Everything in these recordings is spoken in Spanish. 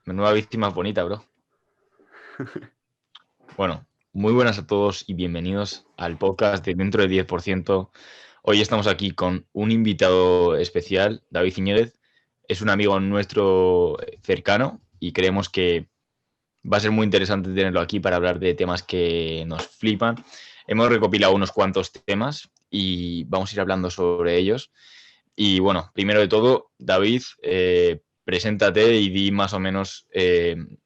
Menuda víctima bonita, bro. Bueno, muy buenas a todos y bienvenidos al podcast de Dentro del 10%. Hoy estamos aquí con un invitado especial, David Iñiguez. Es un amigo nuestro cercano y creemos que va a ser muy interesante tenerlo aquí para hablar de temas que nos flipan. Hemos recopilado unos cuantos temas y vamos a ir hablando sobre ellos. Y bueno, primero de todo, David, preséntate y di más o menos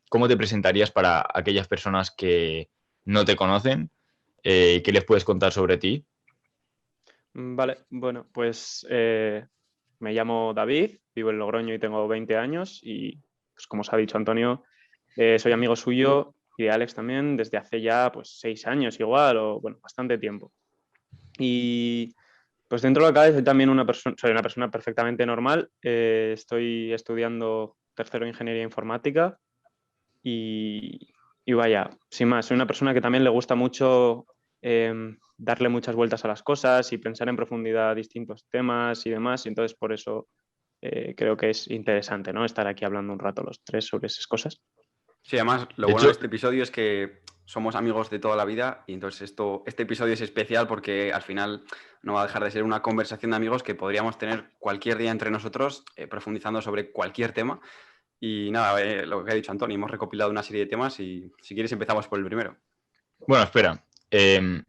cómo te presentarías para aquellas personas que no te conocen, qué les puedes contar sobre ti. Vale, bueno, pues me llamo David, vivo en Logroño y tengo 20 años y, pues como os ha dicho Antonio, soy amigo suyo y de Alex también desde hace ya pues 6 años igual o bueno, bastante tiempo. Y pues dentro de lo que cabe soy una persona perfectamente normal, estoy estudiando tercero de Ingeniería Informática y, y vaya, sin más, soy una persona que también le gusta mucho darle muchas vueltas a las cosas y pensar en profundidad distintos temas y demás, y entonces por eso creo que es interesante, ¿no? Estar aquí hablando un rato los tres sobre esas cosas. Sí, además, lo De bueno de hecho, este episodio es que somos amigos de toda la vida y entonces este episodio es especial porque al final no va a dejar de ser una conversación de amigos que podríamos tener cualquier día entre nosotros, profundizando sobre cualquier tema. Y nada, lo que ha dicho Antonio, hemos recopilado una serie de temas y si quieres empezamos por el primero. bueno, espera.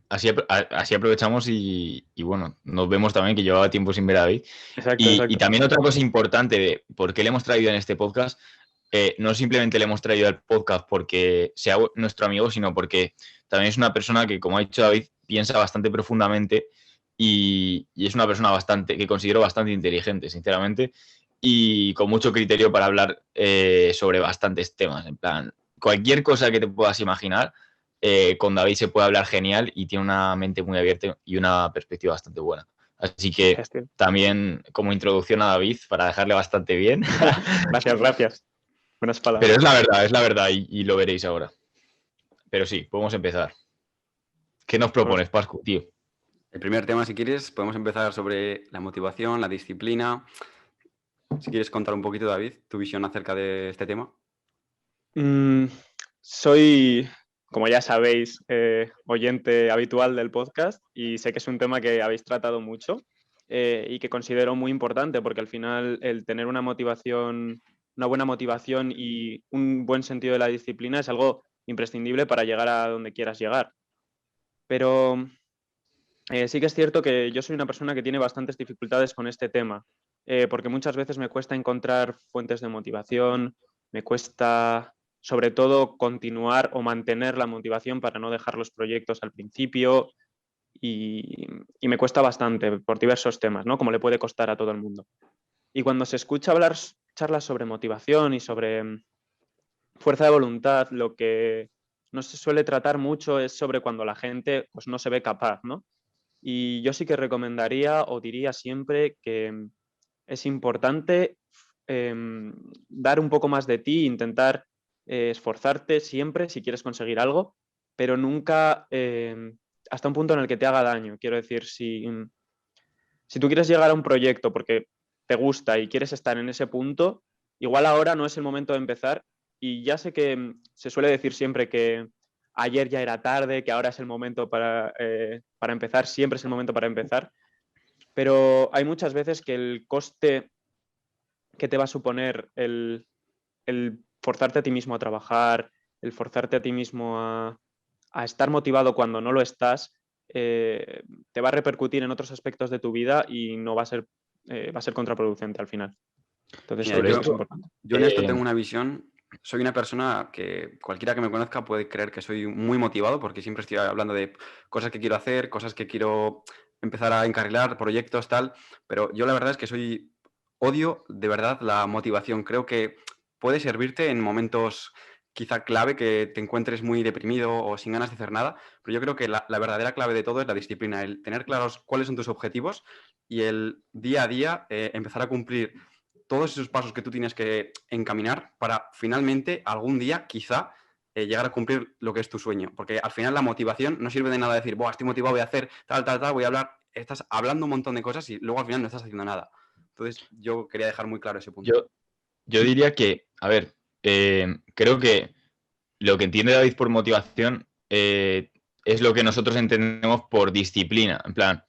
Así aprovechamos y bueno, nos vemos también, que llevaba tiempo sin ver a David. Exacto, Y exacto. también otra cosa importante de por qué le hemos traído en este podcast, no simplemente le hemos traído al podcast porque sea nuestro amigo, sino porque también es una persona que, como ha dicho David, piensa bastante profundamente y es una persona que considero bastante inteligente, sinceramente, y con mucho criterio para hablar sobre bastantes temas. En plan, cualquier cosa que te puedas imaginar, con David se puede hablar genial y tiene una mente muy abierta y una perspectiva bastante buena. Así que Gestión. también como introducción a David, para dejarle bastante bien. Gracias, gracias. Buenas Pero palabras. es la verdad y lo veréis ahora. Pero sí, podemos empezar. ¿Qué nos Bueno, propones, Pascu, tío? El primer tema, si quieres, podemos empezar sobre la motivación, la disciplina. Si quieres contar un poquito, David, tu visión acerca de este tema. Soy, como ya sabéis, oyente habitual del podcast y sé que es un tema que habéis tratado mucho y que considero muy importante porque al final el tener una motivación, una buena motivación y un buen sentido de la disciplina es algo imprescindible para llegar a donde quieras llegar. Pero sí que es cierto que yo soy una persona que tiene bastantes dificultades con este tema, porque muchas veces me cuesta encontrar fuentes de motivación, me cuesta sobre todo continuar o mantener la motivación para no dejar los proyectos al principio y me cuesta bastante por diversos temas, ¿no? Como le puede costar a todo el mundo. Y cuando se escucha hablar charlas sobre motivación y sobre fuerza de voluntad, lo que no se suele tratar mucho es sobre cuando la gente pues, no se ve capaz, ¿no? Y yo sí que recomendaría o diría siempre que es importante dar un poco más de ti, intentar esforzarte siempre si quieres conseguir algo, pero nunca hasta un punto en el que te haga daño. Quiero decir, si tú quieres llegar a un proyecto porque te gusta y quieres estar en ese punto, igual ahora no es el momento de empezar. Y ya sé que se suele decir siempre que ayer ya era tarde, que ahora es el momento para empezar, siempre es el momento para empezar, pero hay muchas veces que el coste que te va a suponer el forzarte a ti mismo a trabajar, el forzarte a ti mismo a estar motivado cuando no lo estás, te va a repercutir en otros aspectos de tu vida y no va a ser contraproducente al final. Entonces Mira, creo Sobre que eso es esto, importante. yo en esto tengo una visión. Soy una persona que cualquiera que me conozca puede creer que soy muy motivado porque siempre estoy hablando de cosas que quiero hacer, cosas que quiero empezar a encarrilar, proyectos, tal. Pero yo la verdad es que odio de verdad la motivación. Creo que puede servirte en momentos quizá clave que te encuentres muy deprimido o sin ganas de hacer nada. Pero yo creo que la verdadera clave de todo es la disciplina, el tener claros cuáles son tus objetivos y el día a día empezar a cumplir todos esos pasos que tú tienes que encaminar para finalmente algún día quizá llegar a cumplir lo que es tu sueño. Porque al final la motivación no sirve de nada decir, Buah, estoy motivado, voy a hacer tal, voy a hablar. Estás hablando un montón de cosas y luego al final no estás haciendo nada. Entonces yo quería dejar muy claro ese punto. yo, Yo diría que, a ver, creo que lo que entiende David por motivación es lo que nosotros entendemos por disciplina. En plan,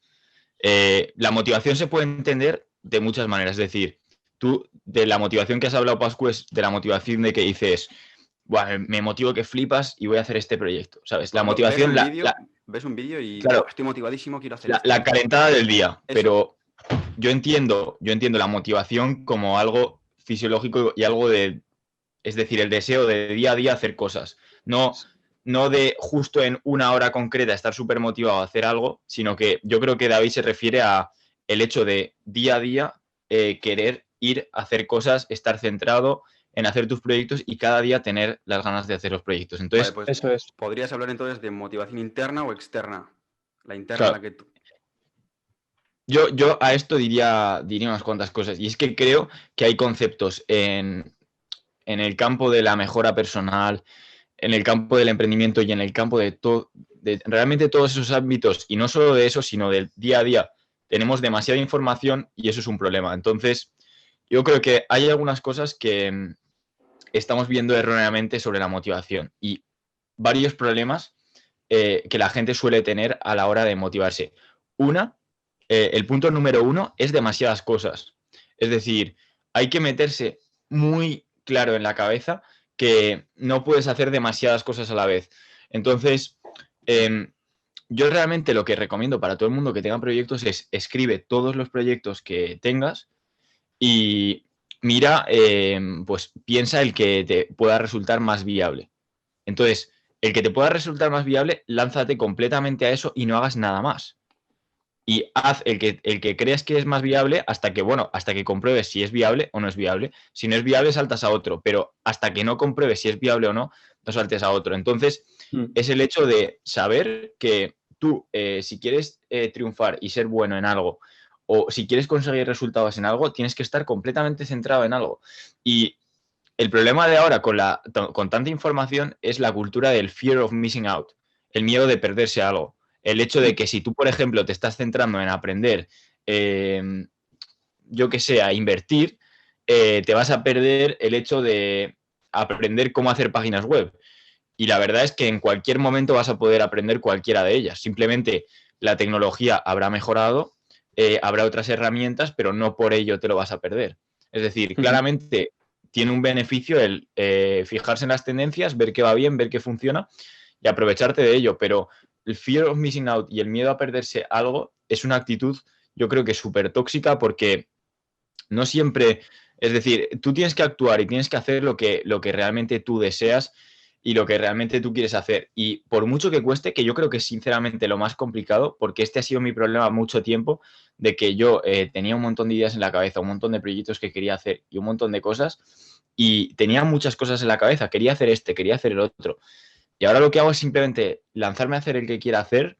la motivación se puede entender de muchas maneras. Es decir, tú de la motivación que has hablado, Pascu, es de la motivación de que dices, "Buah, me motivo que flipas y voy a hacer este proyecto", ¿sabes? La Por ejemplo, motivación, ves un vídeo y claro, "Buah, estoy motivadísimo, quiero hacer esto". la calentada del día, Eso. pero yo entiendo la motivación como algo fisiológico y algo de, es decir, el deseo de día a día hacer cosas. No de justo en una hora concreta estar súper motivado a hacer algo, sino que yo creo que David se refiere a el hecho de día a día querer ir a hacer cosas, estar centrado en hacer tus proyectos y cada día tener las ganas de hacer los proyectos. Vale, Entonces, pues Eso es. podrías hablar entonces de motivación interna o externa. La interna, claro, la que tú... yo a esto diría unas cuantas cosas. Y es que creo que hay conceptos en el campo de la mejora personal, en el campo del emprendimiento y en el campo de todo, de realmente todos esos ámbitos, y no solo de eso, sino del día a día, tenemos demasiada información y eso es un problema. Entonces, yo creo que hay algunas cosas que estamos viendo erróneamente sobre la motivación y varios problemas que la gente suele tener a la hora de motivarse. El punto número uno es demasiadas cosas. Es decir, hay que meterse muy claro en la cabeza que no puedes hacer demasiadas cosas a la vez. Entonces, yo realmente lo que recomiendo para todo el mundo que tenga proyectos es escribe todos los proyectos que tengas y mira, pues piensa el que te pueda resultar más viable. Entonces, el que te pueda resultar más viable, lánzate completamente a eso y no hagas nada más. Y haz el que creas que es más viable hasta que, bueno, hasta que compruebes si es viable o no es viable. Si no es viable, saltas a otro, pero hasta que no compruebes si es viable o no, no saltes a otro. Entonces, es el hecho de saber que tú, si quieres triunfar y ser bueno en algo, o si quieres conseguir resultados en algo, tienes que estar completamente centrado en algo. Y el problema de ahora con tanta información es la cultura del fear of missing out, el miedo de perderse algo. El hecho de que si tú, por ejemplo, te estás centrando en aprender, yo que sé, a invertir, te vas a perder el hecho de aprender cómo hacer páginas web. Y la verdad es que en cualquier momento vas a poder aprender cualquiera de ellas. Simplemente la tecnología habrá mejorado, habrá otras herramientas, pero no por ello te lo vas a perder. Es decir, claramente tiene un beneficio el fijarse en las tendencias, ver qué va bien, ver qué funciona y aprovecharte de ello. Pero el fear of missing out y el miedo a perderse algo es una actitud, yo creo que súper tóxica porque no siempre, es decir, tú tienes que actuar y tienes que hacer lo que realmente tú deseas y lo que realmente tú quieres hacer. Y por mucho que cueste, que yo creo que es sinceramente lo más complicado, porque este ha sido mi problema mucho tiempo, de que yo tenía un montón de ideas en la cabeza, un montón de proyectos que quería hacer y un montón de cosas, y tenía muchas cosas en la cabeza, quería hacer este, quería hacer el otro. Y ahora lo que hago es simplemente lanzarme a hacer el que quiera hacer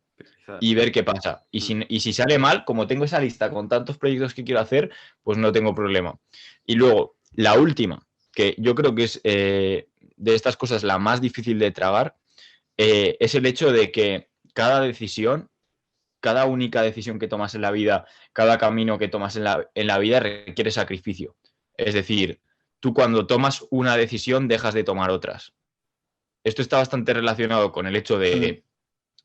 y ver qué pasa. Y si sale mal, como tengo esa lista con tantos proyectos que quiero hacer, pues no tengo problema. Y luego, la última, que yo creo que es de estas cosas la más difícil de tragar, es el hecho de que cada decisión, cada única decisión que tomas en la vida, cada camino que tomas en la vida requiere sacrificio. Es decir, tú cuando tomas una decisión dejas de tomar otras. Esto está bastante relacionado con el hecho de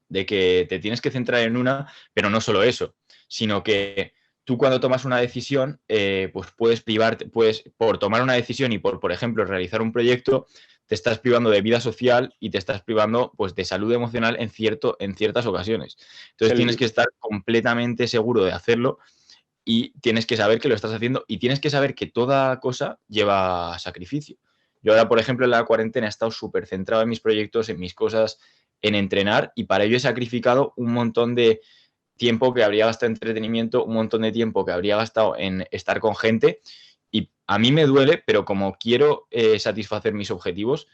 que te tienes que centrar en una, pero no solo eso, sino que tú cuando tomas una decisión, pues puedes privarte, por tomar una decisión y por ejemplo, realizar un proyecto, te estás privando de vida social y te estás privando pues, de salud emocional en ciertas ocasiones. Entonces tienes que estar completamente seguro de hacerlo y tienes que saber que lo estás haciendo y tienes que saber que toda cosa lleva sacrificio. Yo ahora, por ejemplo, en la cuarentena he estado súper centrado en mis proyectos, en mis cosas, en entrenar y para ello he sacrificado un montón de tiempo que habría gastado en entretenimiento, un montón de tiempo que habría gastado en estar con gente y a mí me duele, pero como quiero satisfacer mis objetivos,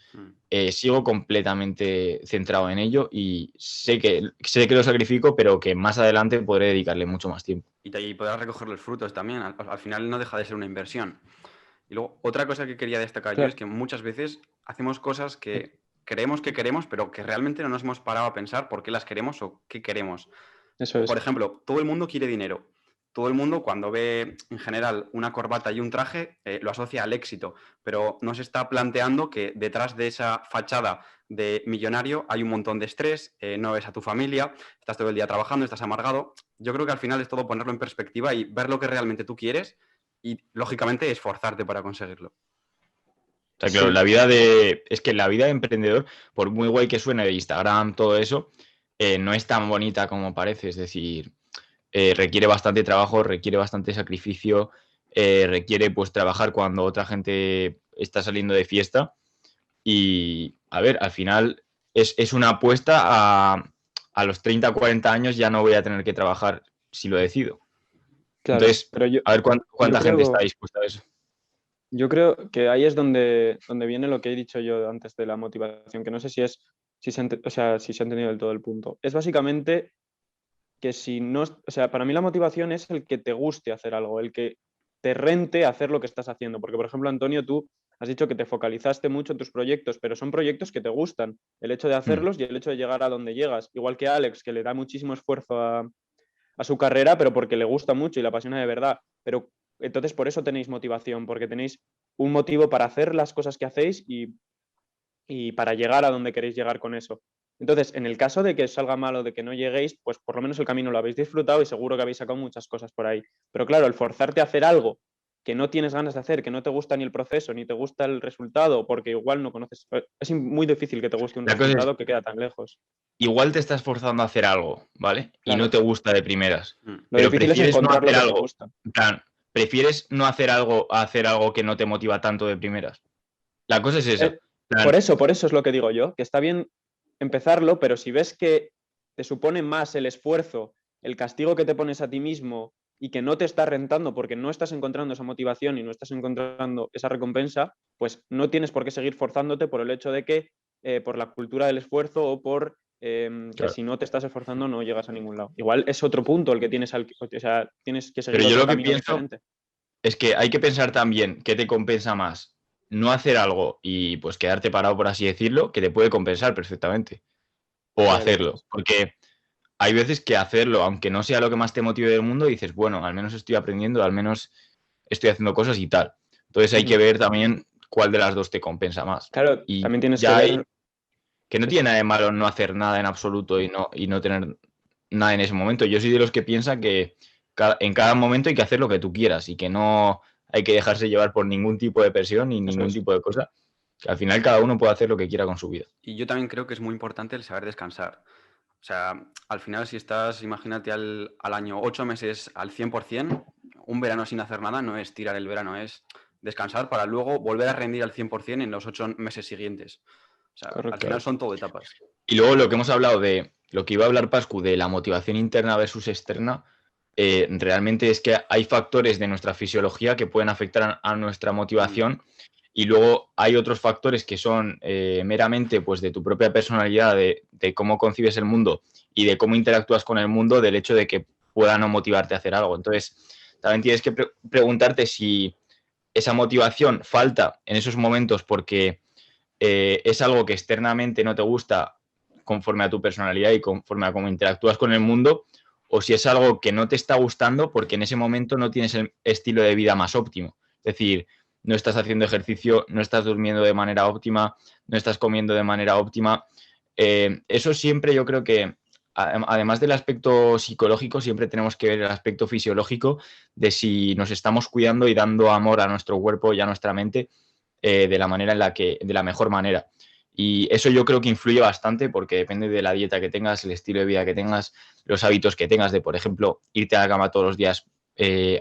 sigo completamente centrado en ello y sé que lo sacrifico, pero que más adelante podré dedicarle mucho más tiempo. Y podrás recoger los frutos también. Al final no deja de ser una inversión. Y luego, otra cosa que quería destacar yo es que muchas veces hacemos cosas que creemos que queremos, pero que realmente no nos hemos parado a pensar por qué las queremos o qué queremos. Eso es. Por ejemplo, todo el mundo quiere dinero. todo el mundo cuando ve en general una corbata y un traje lo asocia al éxito, pero no se está planteando que detrás de esa fachada de millonario hay un montón de estrés, no ves a tu familia, estás todo el día trabajando, estás amargado. Yo creo que al final es todo ponerlo en perspectiva y ver lo que realmente tú quieres y, lógicamente, esforzarte para conseguirlo. O sea, claro, Sí. es que la vida de emprendedor, por muy guay que suene de Instagram, todo eso, no es tan bonita como parece. Es decir, requiere bastante trabajo, requiere bastante sacrificio, requiere pues trabajar cuando otra gente está saliendo de fiesta. Y, a ver, al final es una apuesta a los 30 o 40 años ya no voy a tener que trabajar si lo decido. Claro, Entonces, pero a ver yo cuánta gente está creo, dispuesta a eso. yo creo que ahí es donde viene lo que he dicho yo antes de la motivación, que no sé si se o sea, si se ha entendido del todo el punto. Es básicamente que si no, o sea, para mí la motivación es el que te guste hacer algo, el que te rente hacer lo que estás haciendo. Porque, por ejemplo, Antonio, tú has dicho que te focalizaste mucho en tus proyectos, pero son proyectos que te gustan, el hecho de Mm. hacerlos y el hecho de llegar a donde llegas. Igual que Alex, que le da muchísimo esfuerzo a su carrera, pero porque le gusta mucho y la apasiona de verdad. Pero entonces por eso tenéis motivación, porque tenéis un motivo para hacer las cosas que hacéis y para llegar a donde queréis llegar con eso. Entonces, en el caso de que os salga mal o de que no lleguéis, pues por lo menos el camino lo habéis disfrutado y seguro que habéis sacado muchas cosas por ahí. Pero claro, el forzarte a hacer algo que no tienes ganas de hacer, que no te gusta ni el proceso, ni te gusta el resultado, porque igual no conoces, es muy difícil que te guste un La cosa es, resultado que queda tan lejos. igual te estás forzando a hacer algo, ¿vale? Y no Claro, te gusta de primeras. lo Pero difícil es prefieres no encontrar lo hacer que te algo. gusta. En plan, prefieres no hacer algo a hacer algo que no te motiva tanto de primeras. La cosa es esa. Eh, En plan, por eso es lo que digo yo, que está bien empezarlo, pero si ves que te supone más el esfuerzo, el castigo que te pones a ti mismo y que no te está rentando porque no estás encontrando esa motivación y no estás encontrando esa recompensa, pues no tienes por qué seguir forzándote por el hecho de que por la cultura del esfuerzo o por que claro. si no te estás esforzando no llegas a ningún lado. Igual es otro punto el que tienes, o sea, tienes que Pero seguir yo otro lo que camino pienso diferente. es que hay que pensar también qué te compensa más. No hacer algo y pues quedarte parado, por así decirlo, que te puede compensar perfectamente. O Ya hacerlo. ves. Porque hay veces que hacerlo, aunque no sea lo que más te motive del mundo, dices, bueno, al menos estoy aprendiendo, al menos estoy haciendo cosas y tal. Entonces hay que Ujú. ver también cuál de las dos te compensa más. Claro, Y también tienes que ya hay ver que no tiene eso. nada de malo no hacer nada en absoluto y no tener nada en ese momento. Yo soy de los que piensa que en cada momento hay que hacer lo que tú quieras y que no hay que dejarse llevar por ningún tipo de presión ni Eso ningún es. tipo de cosa. Que al final cada uno puede hacer lo que quiera con su vida. Y yo también creo que es muy importante el saber descansar. O sea, al final, si estás, imagínate, al año 8 meses al 100%, un verano sin hacer nada no es tirar el verano, es descansar para luego volver a rendir al 100% en los 8 meses siguientes. O sea, al Correcto. final Claro. son todo etapas. Y luego lo que hemos hablado de lo que iba a hablar Pascu de la motivación interna versus externa, realmente es que hay factores de nuestra fisiología que pueden afectar a nuestra Mm, motivación y luego hay otros factores que son meramente pues, de tu propia personalidad, de cómo concibes el mundo y de cómo interactúas con el mundo, del hecho de que pueda no motivarte a hacer algo. Entonces, también tienes que preguntarte si esa motivación falta en esos momentos porque es algo que externamente no te gusta conforme a tu personalidad y conforme a cómo interactúas con el mundo, o si es algo que no te está gustando porque en ese momento no tienes el estilo de vida más óptimo. Es decir, no estás haciendo ejercicio, no estás durmiendo de manera óptima, no estás comiendo de manera óptima. Eso siempre yo creo que, además del aspecto psicológico, siempre tenemos que ver el aspecto fisiológico de si nos estamos cuidando y dando amor a nuestro cuerpo y a nuestra mente de la manera en la que, de la mejor manera. Y eso yo creo que influye bastante porque depende de la dieta que tengas, el estilo de vida que tengas, los hábitos que tengas de, por ejemplo, irte a la cama todos los días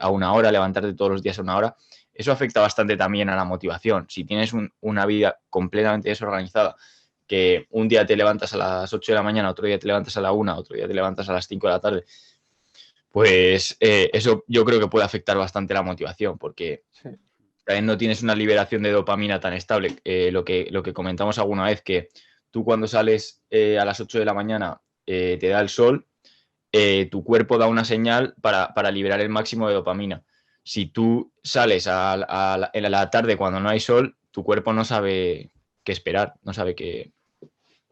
a una hora, levantarte todos los días a una hora. Eso afecta bastante también a la motivación. Si tienes una vida completamente desorganizada, que un día te levantas a las 8 de la mañana, otro día te levantas a la 1, otro día te levantas a las 5 de la tarde, pues eso yo creo que puede afectar bastante la motivación porque Sí. también no tienes una liberación de dopamina tan estable. Lo que comentamos alguna vez, que tú cuando sales a las 8 de la mañana te da el sol, tu cuerpo da una señal para liberar el máximo de dopamina. Si tú sales en la tarde cuando no hay sol, tu cuerpo no sabe qué esperar, no sabe qué...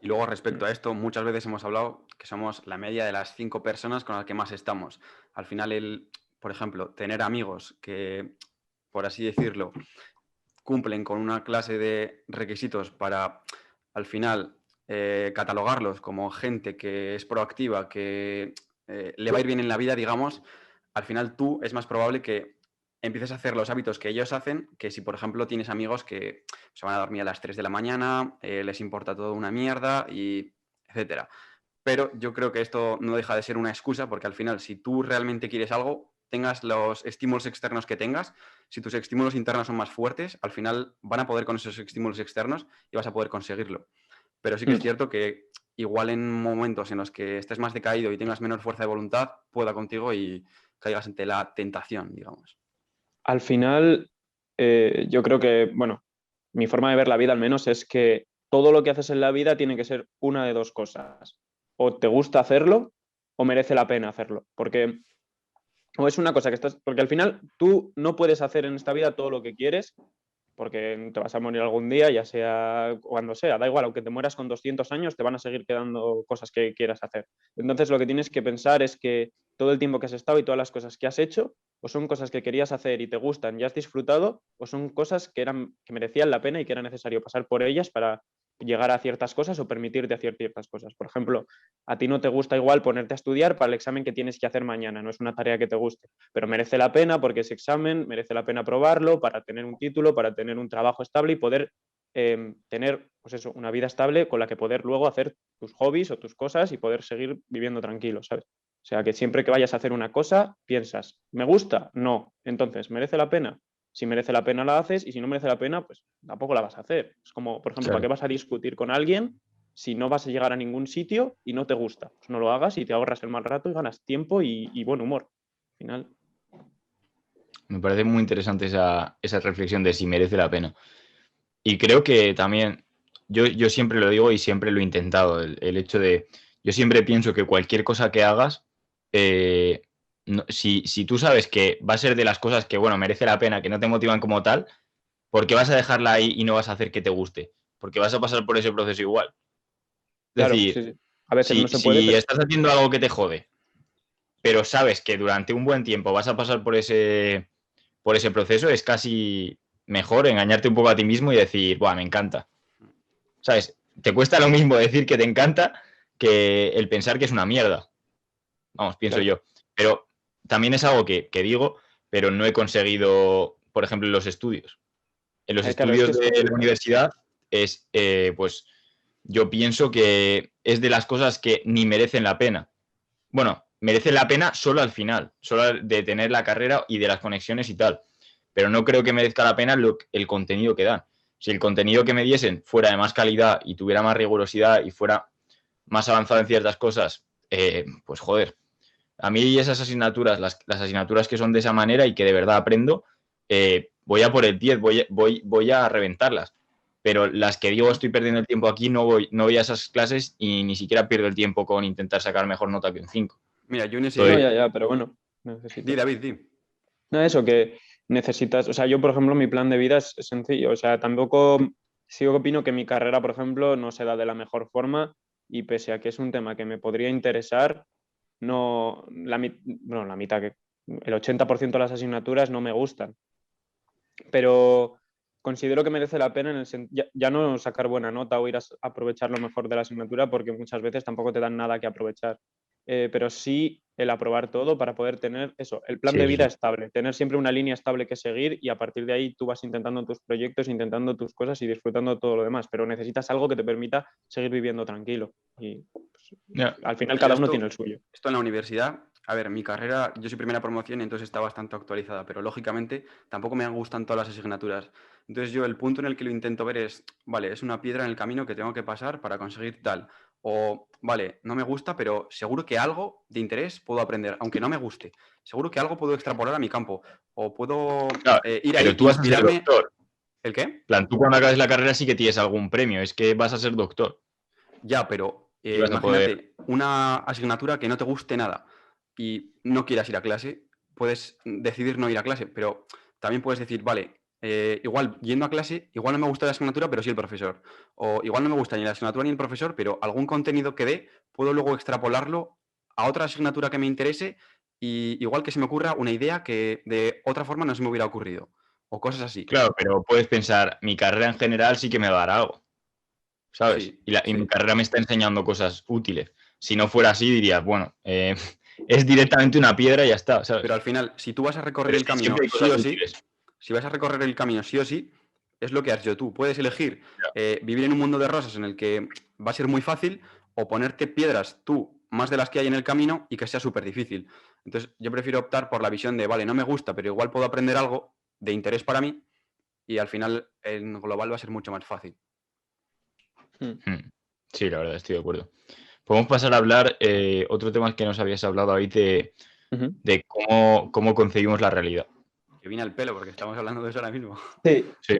Y luego, respecto a esto, muchas veces hemos hablado que somos la media de las 5 personas con las que más estamos. Al final, por ejemplo, tener amigos que, por así decirlo, cumplen con una clase de requisitos para, al final, catalogarlos como gente que es proactiva, que le va a ir bien en la vida, digamos, al final tú es más probable que empieces a hacer los hábitos que ellos hacen, que si, por ejemplo, tienes amigos que se van a dormir a las 3 de la mañana, les importa todo una mierda, y etcétera. Pero yo creo que esto no deja de ser una excusa, porque al final, si tú realmente quieres algo, tengas los estímulos externos que tengas, si tus estímulos internos son más fuertes, al final van a poder con esos estímulos externos y vas a poder conseguirlo. Pero sí que es cierto que igual en momentos en los que estés más decaído y tengas menor fuerza de voluntad, pueda contigo y caigas ante la tentación, digamos. Al final, yo creo que, bueno, mi forma de ver la vida al menos es que todo lo que haces en la vida tiene que ser una de dos cosas. O te gusta hacerlo o merece la pena hacerlo. Porque o es una cosa que estás, porque al final tú no puedes hacer en esta vida todo lo que quieres, porque te vas a morir algún día, ya sea cuando sea, da igual, aunque te mueras con 200 años, te van a seguir quedando cosas que quieras hacer. Entonces lo que tienes que pensar es que todo el tiempo que has estado y todas las cosas que has hecho, o son cosas que querías hacer y te gustan y has disfrutado, o son cosas que merecían la pena y que era necesario pasar por ellas para llegar a ciertas cosas o permitirte hacer ciertas cosas. Por ejemplo, a ti no te gusta igual ponerte a estudiar para el examen que tienes que hacer mañana, no es una tarea que te guste, pero merece la pena porque ese examen merece la pena probarlo para tener un título, para tener un trabajo estable y poder tener pues eso, una vida estable con la que poder luego hacer tus hobbies o tus cosas y poder seguir viviendo tranquilo, ¿sabes? O sea, que siempre que vayas a hacer una cosa, piensas, ¿me gusta? No. Entonces, ¿merece la pena? Si merece la pena la haces y si no merece la pena, pues tampoco la vas a hacer. Es como, por ejemplo, ¿para qué vas a discutir con alguien si no vas a llegar a ningún sitio y no te gusta? Pues no lo hagas y te ahorras el mal rato y ganas tiempo y buen humor. Al final. Me parece muy interesante esa reflexión de si merece la pena. Y creo que también, yo siempre lo digo y siempre lo he intentado, el hecho de, yo siempre pienso que cualquier cosa que hagas, si tú sabes que va a ser de las cosas que, bueno, merece la pena, que no te motivan como tal, ¿por qué vas a dejarla ahí y no vas a hacer que te guste? Porque vas a pasar por ese proceso igual. Es Claro, decir, sí, sí. A veces no se puede, si pero estás haciendo algo que te jode, pero sabes que durante un buen tiempo vas a pasar por ese proceso, es casi mejor engañarte un poco a ti mismo y decir, ¡buah, me encanta! ¿Sabes? Te cuesta lo mismo decir que te encanta que el pensar que es una mierda. Vamos, pienso claro. yo. Pero también es algo que digo, pero no he conseguido, por ejemplo, en los estudios. En los Claro, es que estudios es de la complicado. universidad es, pues, yo pienso que es de las cosas que ni merecen la pena. Bueno, merece la pena solo al final, solo de tener la carrera y de las conexiones y tal. Pero no creo que merezca la pena el contenido que dan. Si el contenido que me diesen fuera de más calidad y tuviera más rigurosidad y fuera más avanzado en ciertas cosas, pues joder. A mí esas asignaturas, las asignaturas que son de esa manera y que de verdad aprendo, voy a por el 10, voy a reventarlas. Pero las que digo estoy perdiendo el tiempo aquí, no voy a esas clases y ni siquiera pierdo el tiempo con intentar sacar mejor nota que un 5. Mira, yo en No, ese... ya, pero bueno, Di, necesitas. David, di. No, eso que necesitas. O sea, yo, por ejemplo, mi plan de vida es sencillo. O sea, tampoco sí opino que mi carrera, por ejemplo, no se da de la mejor forma y pese a que es un tema que me podría interesar, no, bueno, la mitad, que el 80% de las asignaturas no me gustan. Pero considero que merece la pena ya no sacar buena nota o ir a aprovechar lo mejor de la asignatura porque muchas veces tampoco te dan nada que aprovechar. Pero sí el aprobar todo para poder tener eso, el plan Sí, de eso vida sí. estable, tener siempre una línea estable que seguir y a partir de ahí tú vas intentando tus proyectos, intentando tus cosas y disfrutando de todo lo demás, pero necesitas algo que te permita seguir viviendo tranquilo. Y pues, Ya. al final Mira, yo cada uno tiene el suyo. esto en la universidad, a ver, mi carrera, yo soy primera promoción y entonces está bastante actualizada, pero lógicamente tampoco me gustan todas las asignaturas. Entonces yo el punto en el que lo intento ver es, vale, es una piedra en el camino que tengo que pasar para conseguir tal. O, vale, no me gusta, pero seguro que algo de interés puedo aprender, aunque no me guste. Seguro que algo puedo extrapolar a mi campo. O puedo Claro, ir pero ahí, tú vas a ser inspirarme. doctor. ¿El qué? En plan, tú cuando acabes la carrera sí que tienes algún premio, es que vas a ser doctor Ya, pero y vas a poder. imagínate una asignatura que no te guste nada y no quieras ir a clase, puedes decidir no ir a clase, pero también puedes decir, vale, igual yendo a clase, igual no me gusta la asignatura, pero sí el profesor. O igual no me gusta ni la asignatura ni el profesor, pero algún contenido que dé, puedo luego extrapolarlo a otra asignatura que me interese y igual que se me ocurra una idea que de otra forma no se me hubiera ocurrido. O cosas así. Claro, pero puedes pensar, mi carrera en general sí que me va a dar algo, ¿sabes? Sí, Y mi sí. carrera me está enseñando cosas útiles. Si no fuera así, dirías, bueno, es directamente una piedra y ya está, ¿sabes? Pero al final, si tú vas a recorrer Pero el es que camino siempre hay sí cosas o sí, útiles. si vas a recorrer el camino sí o sí, es lo que has hecho tú. Puedes elegir Ya. vivir en un mundo de rosas en el que va a ser muy fácil o ponerte piedras tú más de las que hay en el camino y que sea súper difícil. Entonces, yo prefiero optar por la visión de, vale, no me gusta, pero igual puedo aprender algo de interés para mí y al final en global va a ser mucho más fácil. Hmm. Sí, la verdad, estoy de acuerdo. Podemos pasar a hablar otro tema que nos habías hablado ahí Ujú. de cómo concebimos la realidad. Que viene al pelo porque estamos hablando de eso ahora mismo. Sí. Sí,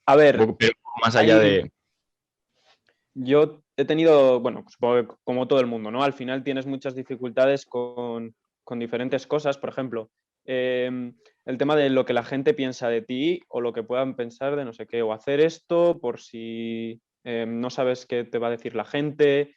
A ver, pero un poco más allá de... yo he tenido, bueno, supongo que como todo el mundo, ¿no? Al final tienes muchas dificultades con diferentes cosas. Por ejemplo, el tema de lo que la gente piensa de ti o lo que puedan pensar de no sé qué, o hacer esto por si no sabes qué te va a decir la gente.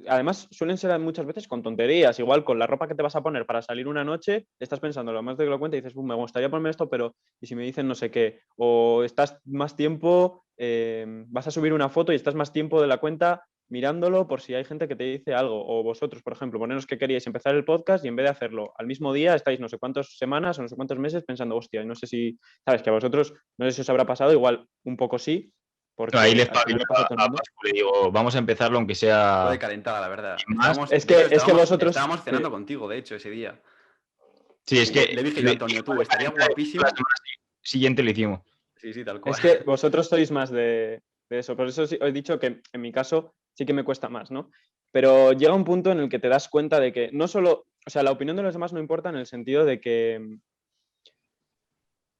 Además, suelen ser muchas veces con tonterías. Igual con la ropa que te vas a poner para salir una noche, estás pensando lo más de que lo cuenta y dices, me gustaría ponerme esto, pero ¿y si me dicen no sé qué? O estás más tiempo, vas a subir una foto y estás más tiempo de la cuenta mirándolo por si hay gente que te dice algo. O vosotros, por ejemplo, poneros que queríais empezar el podcast y en vez de hacerlo al mismo día, estáis no sé cuántas semanas o no sé cuántos meses pensando, hostia, no sé si, sabes, que a vosotros, no sé si os habrá pasado, igual un poco sí, Ahí porque les al final le pasa a todo el mundo. Pascu, le digo, vamos a empezarlo aunque Fue de sea calentada, la verdad. sin más. Es De hecho, que vosotros, estábamos sí. cenando contigo, de hecho, ese día. Sí, es Y que le dije yo a Antonio, tú, estaría la guapísimo. semana siguiente lo hicimos. Sí, sí, tal cual. Es que vosotros sois más de eso. Por eso sí, os he dicho que en mi caso sí que me cuesta más, ¿no? Pero llega un punto en el que te das cuenta de que no solo, o sea, la opinión de los demás no importa en el sentido de que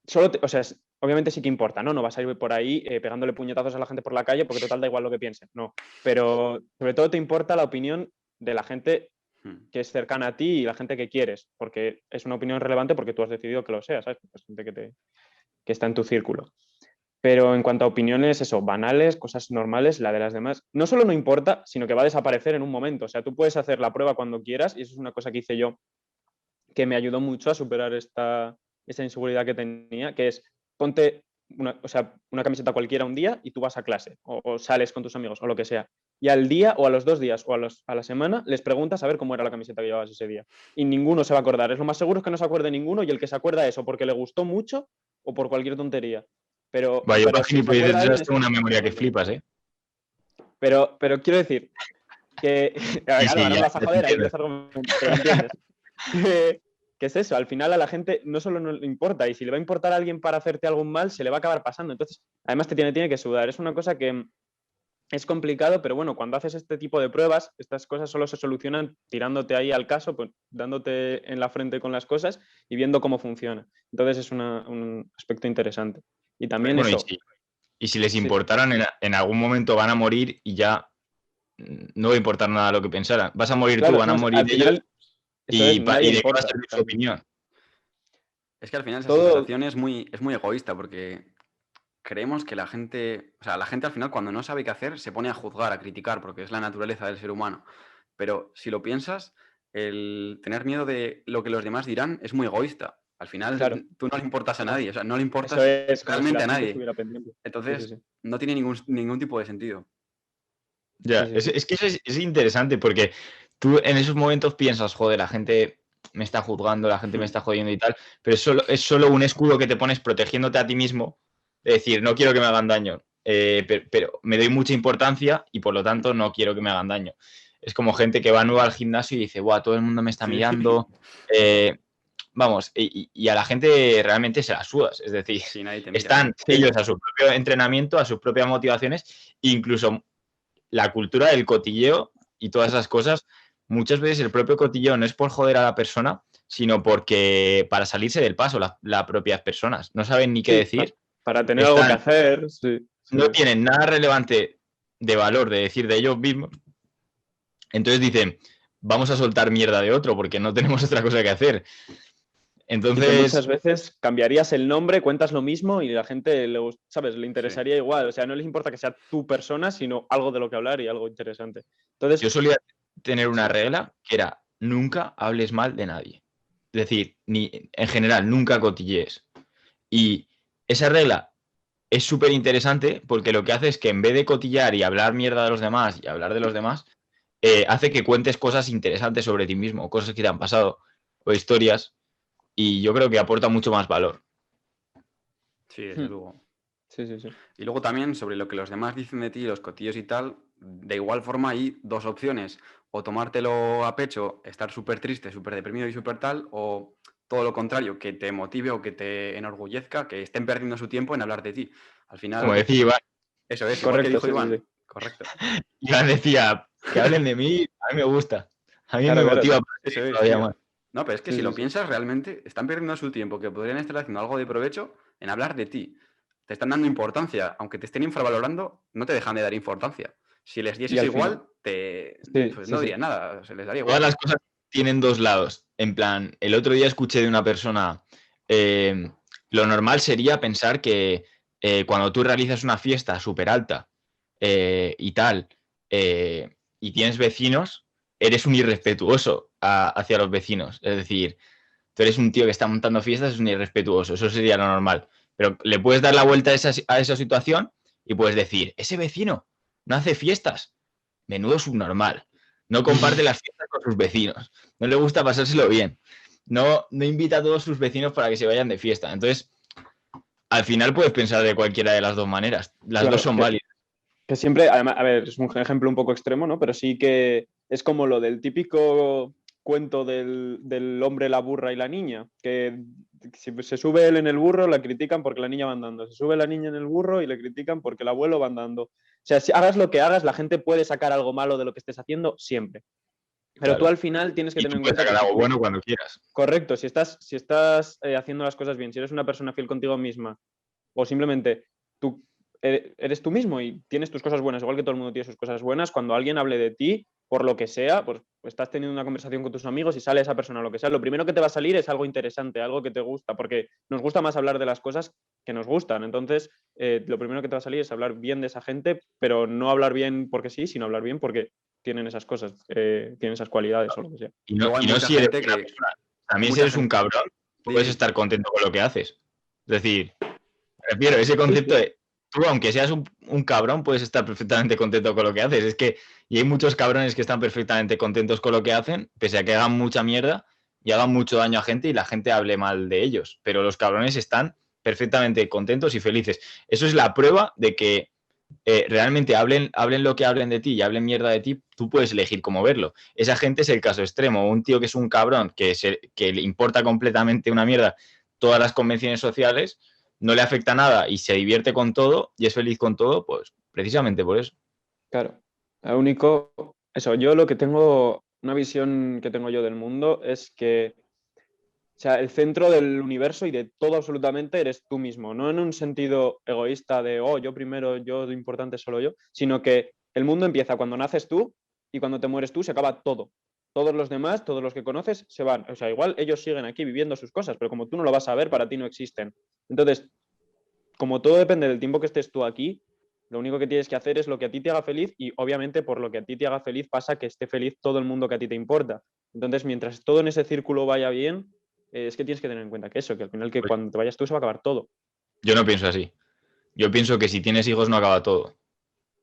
solo, o sea, obviamente sí que importa, ¿no? No vas a ir por ahí pegándole puñetazos a la gente por la calle porque total da igual lo que piensen, no. Pero sobre todo te importa la opinión de la gente que es cercana a ti y la gente que quieres, porque es una opinión relevante porque tú has decidido que lo sea, ¿sabes? Porque es gente que está en tu círculo. Pero en cuanto a opiniones, eso, banales, cosas normales, la de las demás, no solo no importa, sino que va a desaparecer en un momento. O sea, tú puedes hacer la prueba cuando quieras y eso es una cosa que hice yo que me ayudó mucho a superar esta inseguridad que tenía, que es ponte una camiseta cualquiera un día y tú vas a clase o sales con tus amigos o lo que sea. Y al día o a los 2 días o a la semana les preguntas a ver cómo era la camiseta que llevabas ese día. Y ninguno se va a acordar. Es lo más seguro es que no se acuerde ninguno y el que se acuerda es o porque le gustó mucho o por cualquier tontería. Vaya, Pero para si se gilipolleces, acuerda alguien esas es tengo una porque memoria que bueno. flipas, ¿eh? Pero quiero decir que... Sí, Claro, sí, ahora me ya, vas a ya te joder, ahí entiendo. los argumentos, pero entiendes. ¿Qué es eso? Al final a la gente no solo no le importa, y si le va a importar a alguien para hacerte algún mal, se le va a acabar pasando. Entonces, además te tiene que sudar. Es una cosa que es complicado, pero bueno, cuando haces este tipo de pruebas, estas cosas solo se solucionan tirándote ahí al caso, pues dándote en la frente con las cosas y viendo cómo funciona. Entonces es un aspecto interesante. Y también Bueno, eso. y si les Sí, importaran, en algún momento van a morir y ya no va a importar nada lo que pensaran. Vas a morir tú, claro, van a no, morir al ellos final eso es, y nadie de qué va a importa. servir su opinión. Es que al final esa Todo, sensación es muy egoísta porque creemos que la gente, o sea, la gente al final cuando no sabe qué hacer se pone a juzgar, a criticar, porque es la naturaleza del ser humano. Pero si lo piensas, el tener miedo de lo que los demás dirán es muy egoísta. Al claro, final tú no le importas a nadie, o sea, no le eso importas es como si realmente la a gente nadie. estuviera pendiente. Sí, sí, Entonces, sí. no tiene ningún tipo de sentido. Ya, Sí, sí, sí. es que eso es interesante porque tú en esos momentos piensas, joder, la gente me está juzgando, la gente me está jodiendo y tal, pero es solo un escudo que te pones protegiéndote a ti mismo, de decir, no quiero que me hagan daño, pero me doy mucha importancia y por lo tanto no quiero que me hagan daño. Es como gente que va nueva al gimnasio y dice, buah, todo el mundo me está Sí. mirando. Vamos, y a la gente realmente se la sudas, es decir, Sí, nadie te mira. están Sí, ellos a su propio entrenamiento, a sus propias motivaciones, incluso la cultura del cotilleo y todas esas cosas, muchas veces el propio cotilleo no es por joder a la persona, sino porque para salirse del paso las propias personas no saben ni qué sí, decir, para tener algo que están, hacer, sí, sí, no tienen nada relevante de valor de decir de ellos mismos, entonces dicen, vamos a soltar mierda de otro porque no tenemos otra cosa que hacer. y que muchas Entonces, veces cambiarías el nombre, cuentas lo mismo y la gente, ¿sabes? Le Sí. interesaría igual. O sea, no les importa que sea tu persona, sino algo de lo que hablar y algo interesante. yo Entonces, solía tener una sí. regla que era nunca hables mal de nadie. Es decir, en general, nunca cotillees. Y esa regla es súper interesante porque lo que hace es que en vez de cotillar y hablar mierda de los demás y hablar de los demás, hace que cuentes cosas interesantes sobre ti mismo, cosas que te han pasado o historias, y yo creo que aporta mucho más valor. Sí, desde luego. Sí, sí, sí. Y luego también sobre lo que los demás dicen de ti, los cotillos y tal, de igual forma hay dos opciones. O tomártelo a pecho, estar súper triste, súper deprimido y súper tal, o todo lo contrario, que te motive o que te enorgullezca, que estén perdiendo su tiempo en hablar de ti. Al Como final, decía Iván, eso es, igual que Correcto, dijo sí, sí, Iván. sí. Correcto. Iván decía, que hablen de mí, a mí me gusta. A mí me Claro, motiva claro. para Eso seguir es, todavía tío. más. No, pero es que Sí, si sí, lo sí. piensas realmente, están perdiendo su tiempo, que podrían estar haciendo algo de provecho en hablar de ti. Te están dando importancia, aunque te estén infravalorando, no te dejan de dar importancia. Si les Y dieses al final, igual, sí, pues sí, no sí. dirían nada, se les daría Todas igual. las cosas tienen dos lados. En plan, el otro día escuché de una persona, eh, lo normal sería pensar que cuando tú realizas una fiesta súper alta y tal, y tienes vecinos, eres un irrespetuoso hacia los vecinos. Es decir, tú eres un tío que está montando fiestas, es un irrespetuoso. Eso sería lo normal. Pero le puedes dar la vuelta a esa situación y puedes decir, ese vecino no hace fiestas. Menudo subnormal. No comparte las fiestas con sus vecinos. No le gusta pasárselo bien. No invita a todos sus vecinos para que se vayan de fiesta. Entonces, al final puedes pensar de cualquiera de las dos maneras. Las dos Claro, son válidas. que siempre, además, a ver, es un ejemplo un poco extremo, ¿no? Pero sí que es como lo del típico cuento del hombre, la burra y la niña, que si se sube él en el burro, la critican porque la niña va andando. Se sube la niña en el burro y le critican porque el abuelo va andando. O sea, si hagas lo que hagas, la gente puede sacar algo malo de lo que estés haciendo siempre. Pero tú Claro. al final tienes que Y tener tú en puedes cuenta que sacar si algo tú, bueno cuando quieras. correcto, si estás haciendo las cosas bien, si eres una persona fiel contigo misma, o simplemente tú eres tú mismo y tienes tus cosas buenas, igual que todo el mundo tiene sus cosas buenas, cuando alguien hable de ti, por lo que sea, pues estás teniendo una conversación con tus amigos y sale esa persona, lo que sea, lo primero que te va a salir es algo interesante, algo que te gusta, porque nos gusta más hablar de las cosas que nos gustan. Entonces, lo primero que te va a salir es hablar bien de esa gente, pero no hablar bien porque sí, sino hablar bien porque tienen esas cosas, tienen esas cualidades o lo que sea. Luego hay Y no mucha si eres gente una que... persona. También si Mucha eres un gente... cabrón, puedes Sí, estar contento con lo que haces. Es decir, refiero, ese Sí, concepto sí. de tú, aunque seas un cabrón, puedes estar perfectamente contento con lo que haces. Es que, y hay muchos cabrones que están perfectamente contentos con lo que hacen, pese a que hagan mucha mierda y hagan mucho daño a gente y la gente hable mal de ellos. Pero los cabrones están perfectamente contentos y felices. Eso es la prueba de que realmente hablen lo que hablen de ti y hablen mierda de ti, tú puedes elegir cómo verlo. Esa gente es el caso extremo. Un tío que es un cabrón, que le importa completamente una mierda todas las convenciones sociales, no le afecta nada y se divierte con todo y es feliz con todo, pues precisamente por eso. Claro. Lo único, eso, yo lo que tengo, una visión que tengo yo del mundo es que, o sea, el centro del universo y de todo absolutamente eres tú mismo, no en un sentido egoísta de, oh, yo primero, yo, lo importante solo yo, sino que el mundo empieza cuando naces tú y cuando te mueres tú se acaba todo. Todos los demás, todos los que conoces, se van. O sea, igual ellos siguen aquí viviendo sus cosas, pero como tú no lo vas a ver, para ti no existen. Entonces, como todo depende del tiempo que estés tú aquí, lo único que tienes que hacer es lo que a ti te haga feliz y obviamente por lo que a ti te haga feliz pasa que esté feliz todo el mundo que a ti te importa. Entonces, mientras todo en ese círculo vaya bien, es que tienes que tener en cuenta que eso, que al final que Pues cuando te vayas tú se va a acabar todo. yo no pienso así. Yo pienso que si tienes hijos no acaba todo.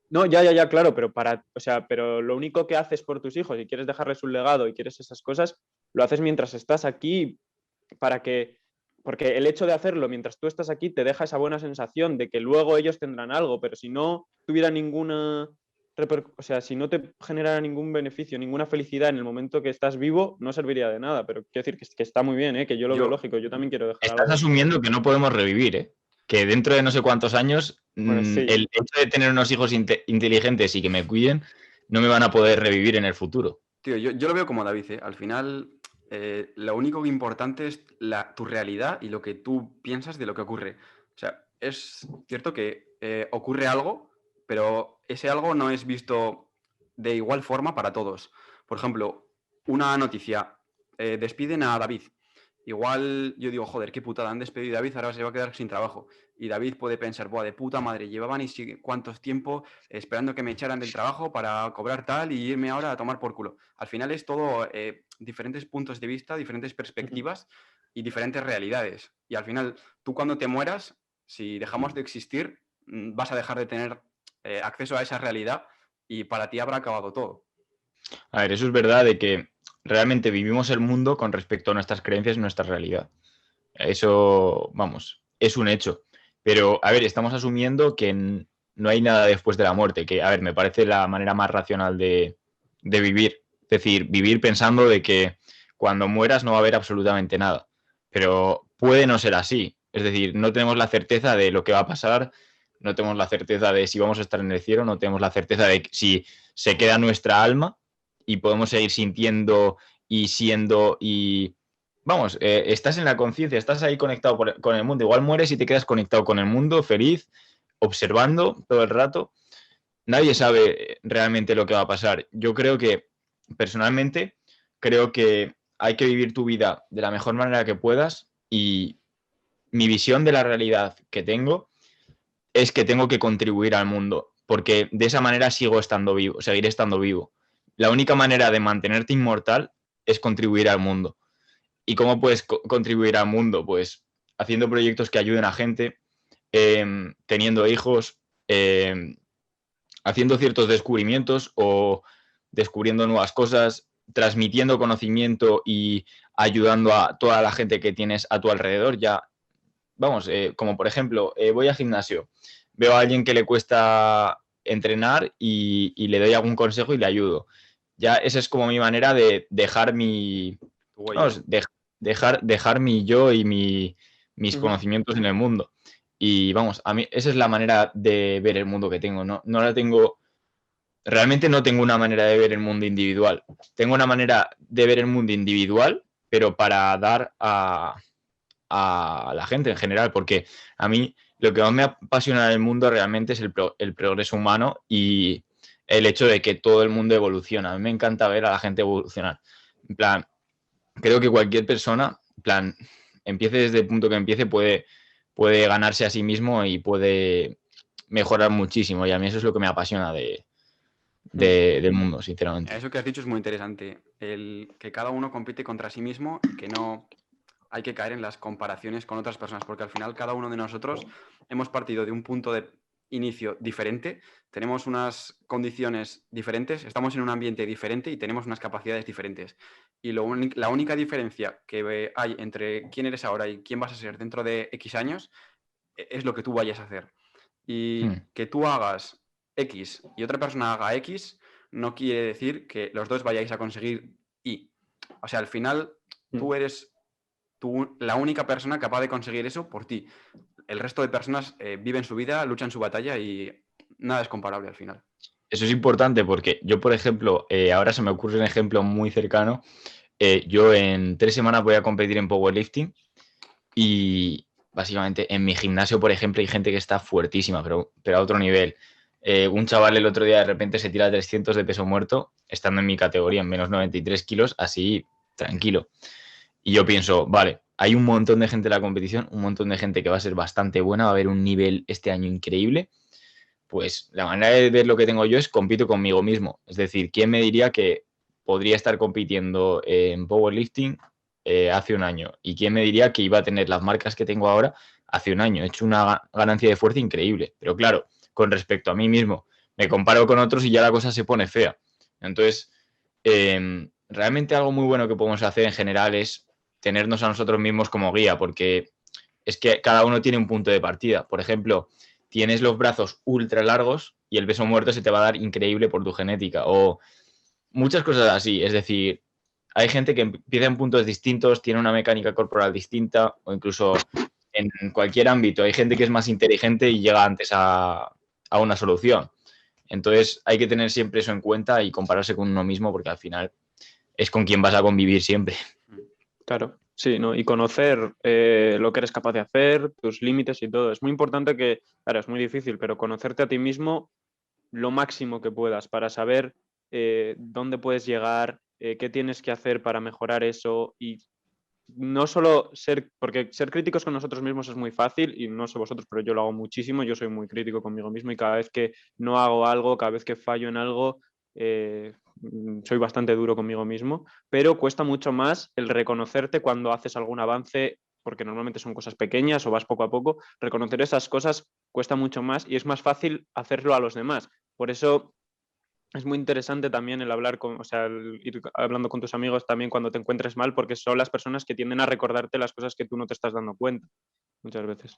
No, ya, claro, pero o sea, pero lo único que haces por tus hijos y quieres dejarles un legado y quieres esas cosas, lo haces mientras estás aquí para que, porque el hecho de hacerlo mientras tú estás aquí te deja esa buena sensación de que luego ellos tendrán algo, pero si no tuviera ninguna, o sea, si no te generara ningún beneficio, ninguna felicidad en el momento que estás vivo, no serviría de nada, pero quiero decir que está muy bien, ¿eh? Que yo lo veo yo... lógico, yo también quiero dejar Estás algo. asumiendo que no podemos revivir, ¿eh? Que dentro de no sé cuántos años, Bueno, sí, el hecho de tener unos hijos inteligentes y que me cuiden, no me van a poder revivir en el futuro. Tío, yo lo veo como David, ¿eh? Al final, lo único que importante es tu realidad y lo que tú piensas de lo que ocurre. O sea, es cierto que ocurre algo, pero ese algo no es visto de igual forma para todos. Por ejemplo, una noticia, despiden a David. Igual yo digo, joder, qué putada, han despedido a David, ahora se va a quedar sin trabajo. Y David puede pensar, buah, de puta madre, llevaban y cuántos tiempo esperando que me echaran del trabajo para cobrar tal y irme ahora a tomar por culo. Al final es todo diferentes puntos de vista, diferentes perspectivas y diferentes realidades. Y al final, tú cuando te mueras, si dejamos de existir, vas a dejar de tener acceso a esa realidad y para ti habrá acabado todo. A ver, eso es verdad de que realmente vivimos el mundo con respecto a nuestras creencias y nuestra realidad. Eso, vamos, es un hecho. Pero, a ver, estamos asumiendo que no hay nada después de la muerte, que, a ver, me parece la manera más racional de vivir. Es decir, vivir pensando de que cuando mueras no va a haber absolutamente nada. Pero puede no ser así. Es decir, no tenemos la certeza de lo que va a pasar, no tenemos la certeza de si vamos a estar en el cielo, no tenemos la certeza de si se queda nuestra alma y podemos seguir sintiendo y siendo y vamos, estás en la conciencia, estás ahí conectado con el mundo. Igual mueres y te quedas conectado con el mundo, feliz, observando todo el rato. Nadie sabe realmente lo que va a pasar. Yo creo que, personalmente, creo que hay que vivir tu vida de la mejor manera que puedas y mi visión de la realidad que tengo es que tengo que contribuir al mundo, porque de esa manera sigo estando vivo, seguiré estando vivo. La única manera de mantenerte inmortal es contribuir al mundo. ¿Y cómo puedes contribuir al mundo? Pues haciendo proyectos que ayuden a gente, teniendo hijos, haciendo ciertos descubrimientos o descubriendo nuevas cosas, transmitiendo conocimiento y ayudando a toda la gente que tienes a tu alrededor. Ya, vamos, como por ejemplo, voy al gimnasio, veo a alguien que le cuesta entrenar y le doy algún consejo y le ayudo. Ya esa es como mi manera de dejar mi, vamos, dejar mi yo y mis conocimientos en el mundo. Y vamos, a mí esa es la manera de ver el mundo que tengo. No la tengo, realmente no tengo una manera de ver el mundo individual. Tengo una manera de ver el mundo individual, pero para dar a la gente en general, porque a mí lo que más me apasiona del mundo realmente es el progreso humano y el hecho de que todo el mundo evoluciona. A mí me encanta ver a la gente evolucionar. En plan, creo que cualquier persona, en plan, empiece desde el punto que empiece, puede ganarse a sí mismo y puede mejorar muchísimo. Y a mí eso es lo que me apasiona del mundo, sinceramente. Eso que has dicho es muy interesante. El que cada uno compite contra sí mismo y que no hay que caer en las comparaciones con otras personas, porque al final cada uno de nosotros hemos partido de un punto de inicio diferente, tenemos unas condiciones diferentes, estamos en un ambiente diferente y tenemos unas capacidades diferentes. Y la única diferencia que hay entre quién eres ahora y quién vas a ser dentro de X años es lo que tú vayas a hacer. Y que tú hagas X y otra persona haga X no quiere decir que los dos vayáis a conseguir Y. O sea, al final tú eres la única persona capaz de conseguir eso por ti. El resto de personas viven su vida, luchan su batalla y nada es comparable al final. Eso es importante porque yo, por ejemplo, ahora se me ocurre un ejemplo muy cercano. Yo en 3 semanas voy a competir en powerlifting y básicamente en mi gimnasio, por ejemplo, hay gente que está fuertísima, pero a otro nivel. Un chaval el otro día de repente se tira 300 de peso muerto, estando en mi categoría en menos 93 kilos, así tranquilo. Y yo pienso, vale, hay un montón de gente en la competición, un montón de gente que va a ser bastante buena, va a haber un nivel este año increíble. Pues la manera de ver lo que tengo yo es compito conmigo mismo. Es decir, ¿quién me diría que podría estar compitiendo en powerlifting hace un año? ¿Y quién me diría que iba a tener las marcas que tengo ahora hace un año? He hecho una ganancia de fuerza increíble. Pero claro, con respecto a mí mismo, me comparo con otros y ya la cosa se pone fea. Entonces, realmente algo muy bueno que podemos hacer en general es tenernos a nosotros mismos como guía, porque es que cada uno tiene un punto de partida. Por ejemplo, tienes los brazos ultra largos y el peso muerto se te va a dar increíble por tu genética. O muchas cosas así. Es decir, hay gente que empieza en puntos distintos, tiene una mecánica corporal distinta, o incluso en cualquier ámbito. Hay gente que es más inteligente y llega antes a una solución. Entonces hay que tener siempre eso en cuenta y compararse con uno mismo porque al final es con quien vas a convivir siempre. Claro, sí, ¿no? Y conocer lo que eres capaz de hacer, tus límites y todo. Es muy importante que, claro, es muy difícil, pero conocerte a ti mismo lo máximo que puedas para saber dónde puedes llegar, qué tienes que hacer para mejorar eso y no solo porque ser críticos con nosotros mismos es muy fácil y no sé vosotros, pero yo lo hago muchísimo, yo soy muy crítico conmigo mismo y cada vez que no hago algo, cada vez que fallo en algo, soy bastante duro conmigo mismo, pero cuesta mucho más el reconocerte cuando haces algún avance, porque normalmente son cosas pequeñas o vas poco a poco. Reconocer esas cosas cuesta mucho más y es más fácil hacerlo a los demás. Por eso es muy interesante también el hablar o sea, el ir hablando con tus amigos también cuando te encuentres mal, porque son las personas que tienden a recordarte las cosas que tú no te estás dando cuenta muchas veces.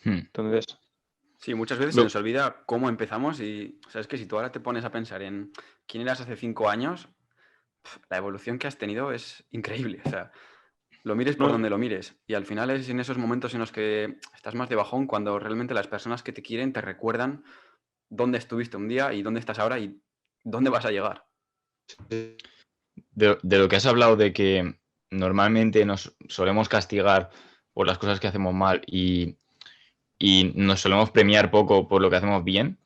Entonces, Sí, muchas veces se nos olvida cómo empezamos y, o sea, es que si tú ahora te pones a pensar en quién eras hace 5 años, la evolución que has tenido es increíble. O sea, lo mires por no, donde lo mires. Y al final es en esos momentos en los que estás más de bajón cuando realmente las personas que te quieren te recuerdan dónde estuviste un día y dónde estás ahora y dónde vas a llegar. De lo que has hablado de que normalmente nos solemos castigar por las cosas que hacemos mal y nos solemos premiar poco por lo que hacemos bien,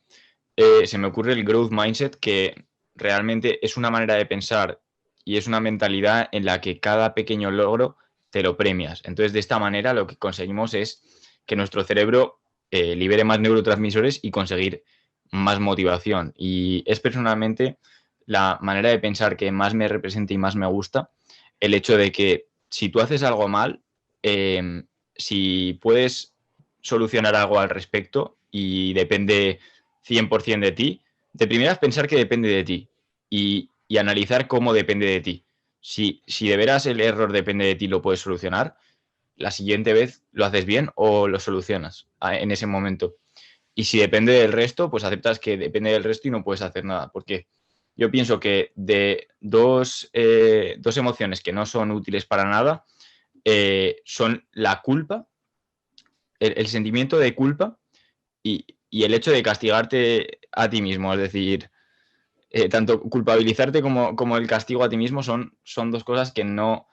se me ocurre el growth mindset, que realmente es una manera de pensar y es una mentalidad en la que cada pequeño logro te lo premias. Entonces, de esta manera lo que conseguimos es que nuestro cerebro libere más neurotransmisores y conseguir más motivación. Y es personalmente la manera de pensar que más me representa y más me gusta, el hecho de que si tú haces algo mal, si puedes solucionar algo al respecto y depende 100% de ti, de primeras pensar que depende de ti y analizar cómo depende de ti. Si de veras el error depende de ti, lo puedes solucionar, la siguiente vez lo haces bien o lo solucionas en ese momento. Y si depende del resto, pues aceptas que depende del resto y no puedes hacer nada. Porque yo pienso que de dos emociones que no son útiles para nada, son la culpa, el sentimiento de culpa y el hecho de castigarte a ti mismo. Es decir, tanto culpabilizarte como el castigo a ti mismo son dos cosas que no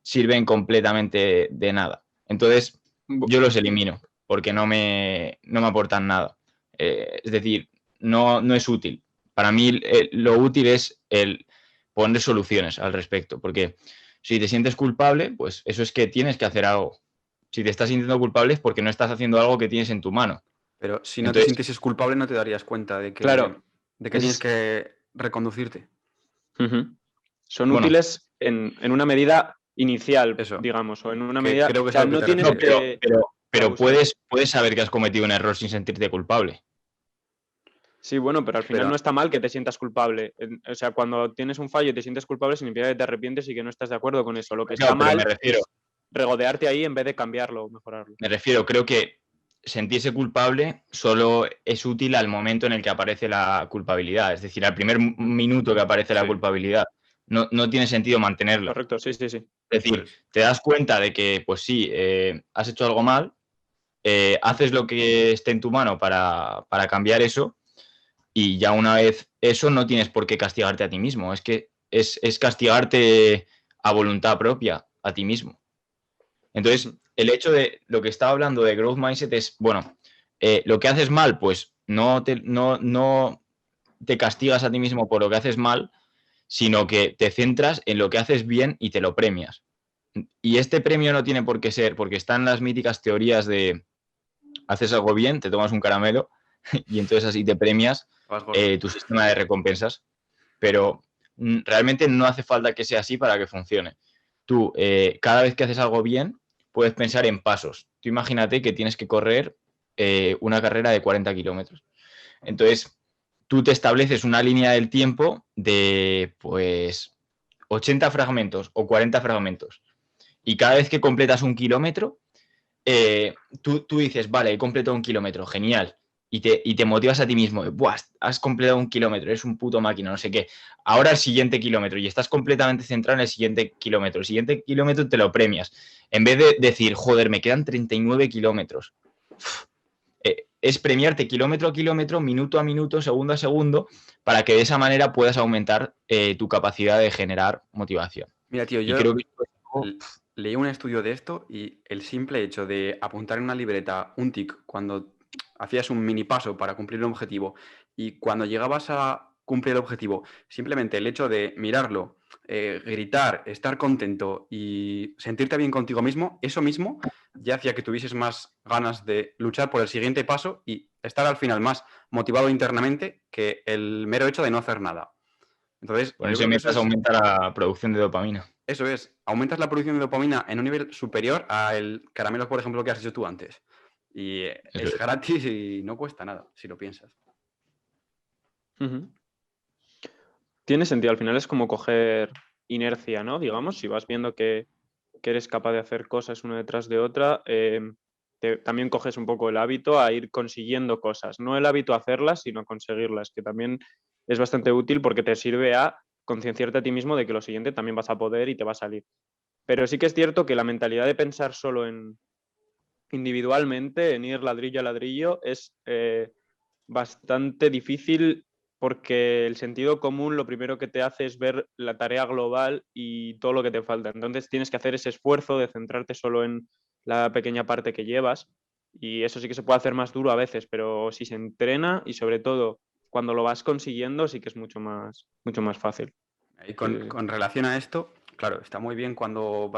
sirven completamente de nada. Entonces, yo los elimino porque no me aportan nada. Es decir, no es útil. Para mí lo útil es el poner soluciones al respecto, porque si te sientes culpable, pues eso es que tienes que hacer algo. Si te estás sintiendo culpable es porque no estás haciendo algo que tienes en tu mano. Pero si no te Entonces, sintieses culpable no te darías cuenta claro, de que tienes que reconducirte. Son bueno, útiles en una medida inicial, Eso. digamos, o en una Que medida... creo que O es a sea, lo que no te tienes no, refieres. que pero abusar. puedes saber que has cometido un error sin sentirte culpable. Sí, bueno, pero al final Pero- no está mal que te sientas culpable. O sea, cuando tienes un fallo y te sientes culpable significa que te arrepientes y que no estás de acuerdo con eso. Lo que está No, pero mal es regodearte ahí en vez de cambiarlo o mejorarlo. creo que sentirse culpable solo es útil al momento en el que aparece la culpabilidad, es decir, al primer minuto que aparece la Sí. culpabilidad. No tiene sentido mantenerla. Correcto, sí, sí, sí. Es Eso decir, es. te das cuenta de que, pues sí, has hecho algo mal, haces lo que esté en tu mano para cambiar eso, y ya una vez eso no tienes por qué castigarte a ti mismo. Es que es castigarte a voluntad propia, a ti mismo. Entonces, el hecho de lo que estaba hablando de growth mindset es, bueno, lo que haces mal, pues no te castigas a ti mismo por lo que haces mal, sino que te centras en lo que haces bien y te lo premias. Y este premio no tiene por qué ser, porque están las míticas teorías de haces algo bien, te tomas un caramelo y entonces así te premias Vas gordo. tu sistema de recompensas. Pero realmente no hace falta que sea así para que funcione. Tú, cada vez que haces algo bien, puedes pensar en pasos. Tú imagínate que tienes que correr una carrera de 40 kilómetros. Entonces, tú te estableces una línea del tiempo de, pues, 80 fragmentos o 40 fragmentos. Y cada vez que completas un kilómetro, tú dices, vale, he completado un kilómetro, genial. Y te motivas a ti mismo, buah, has completado un kilómetro, eres un puto máquina, no sé qué. Ahora el siguiente kilómetro, y estás completamente centrado en el siguiente kilómetro. El siguiente kilómetro te lo premias. En vez de decir, joder, me quedan 39 kilómetros. Es premiarte kilómetro a kilómetro, minuto a minuto, segundo a segundo, para que de esa manera puedas aumentar tu capacidad de generar motivación. Mira, tío, Y yo creo que esto es algo- leí un estudio de esto y el simple hecho de apuntar en una libreta un tic cuando hacías un mini paso para cumplir un objetivo y cuando llegabas a cumplir el objetivo, simplemente el hecho de mirarlo, gritar, estar contento y sentirte bien contigo mismo, eso mismo ya hacía que tuvieses más ganas de luchar por el siguiente paso y estar al final más motivado internamente que el mero hecho de no hacer nada. Entonces, Con yo eso creo que metas aumenta la producción de dopamina. eso es, aumentas la producción de dopamina en un nivel superior al caramelo, por ejemplo, que has hecho tú antes. Y Eso es es. gratis y no cuesta nada, si lo piensas. Ujú. Tiene sentido, al final es como coger inercia, ¿no? Digamos, si vas viendo que eres capaz de hacer cosas una detrás de otra, también coges un poco el hábito a ir consiguiendo cosas. No el hábito a hacerlas, sino a conseguirlas, que también es bastante útil porque te sirve a concienciarte a ti mismo de que lo siguiente también vas a poder y te va a salir. Pero sí que es cierto que la mentalidad de pensar solo en individualmente, en ir ladrillo a ladrillo, es bastante difícil porque el sentido común lo primero que te hace es ver la tarea global y todo lo que te falta. Entonces tienes que hacer ese esfuerzo de centrarte solo en la pequeña parte que llevas y eso sí que se puede hacer más duro a veces, pero si se entrena y sobre todo cuando lo vas consiguiendo sí que es mucho más fácil. Y Sí, sí, sí. con relación a esto, claro, está muy bien cuando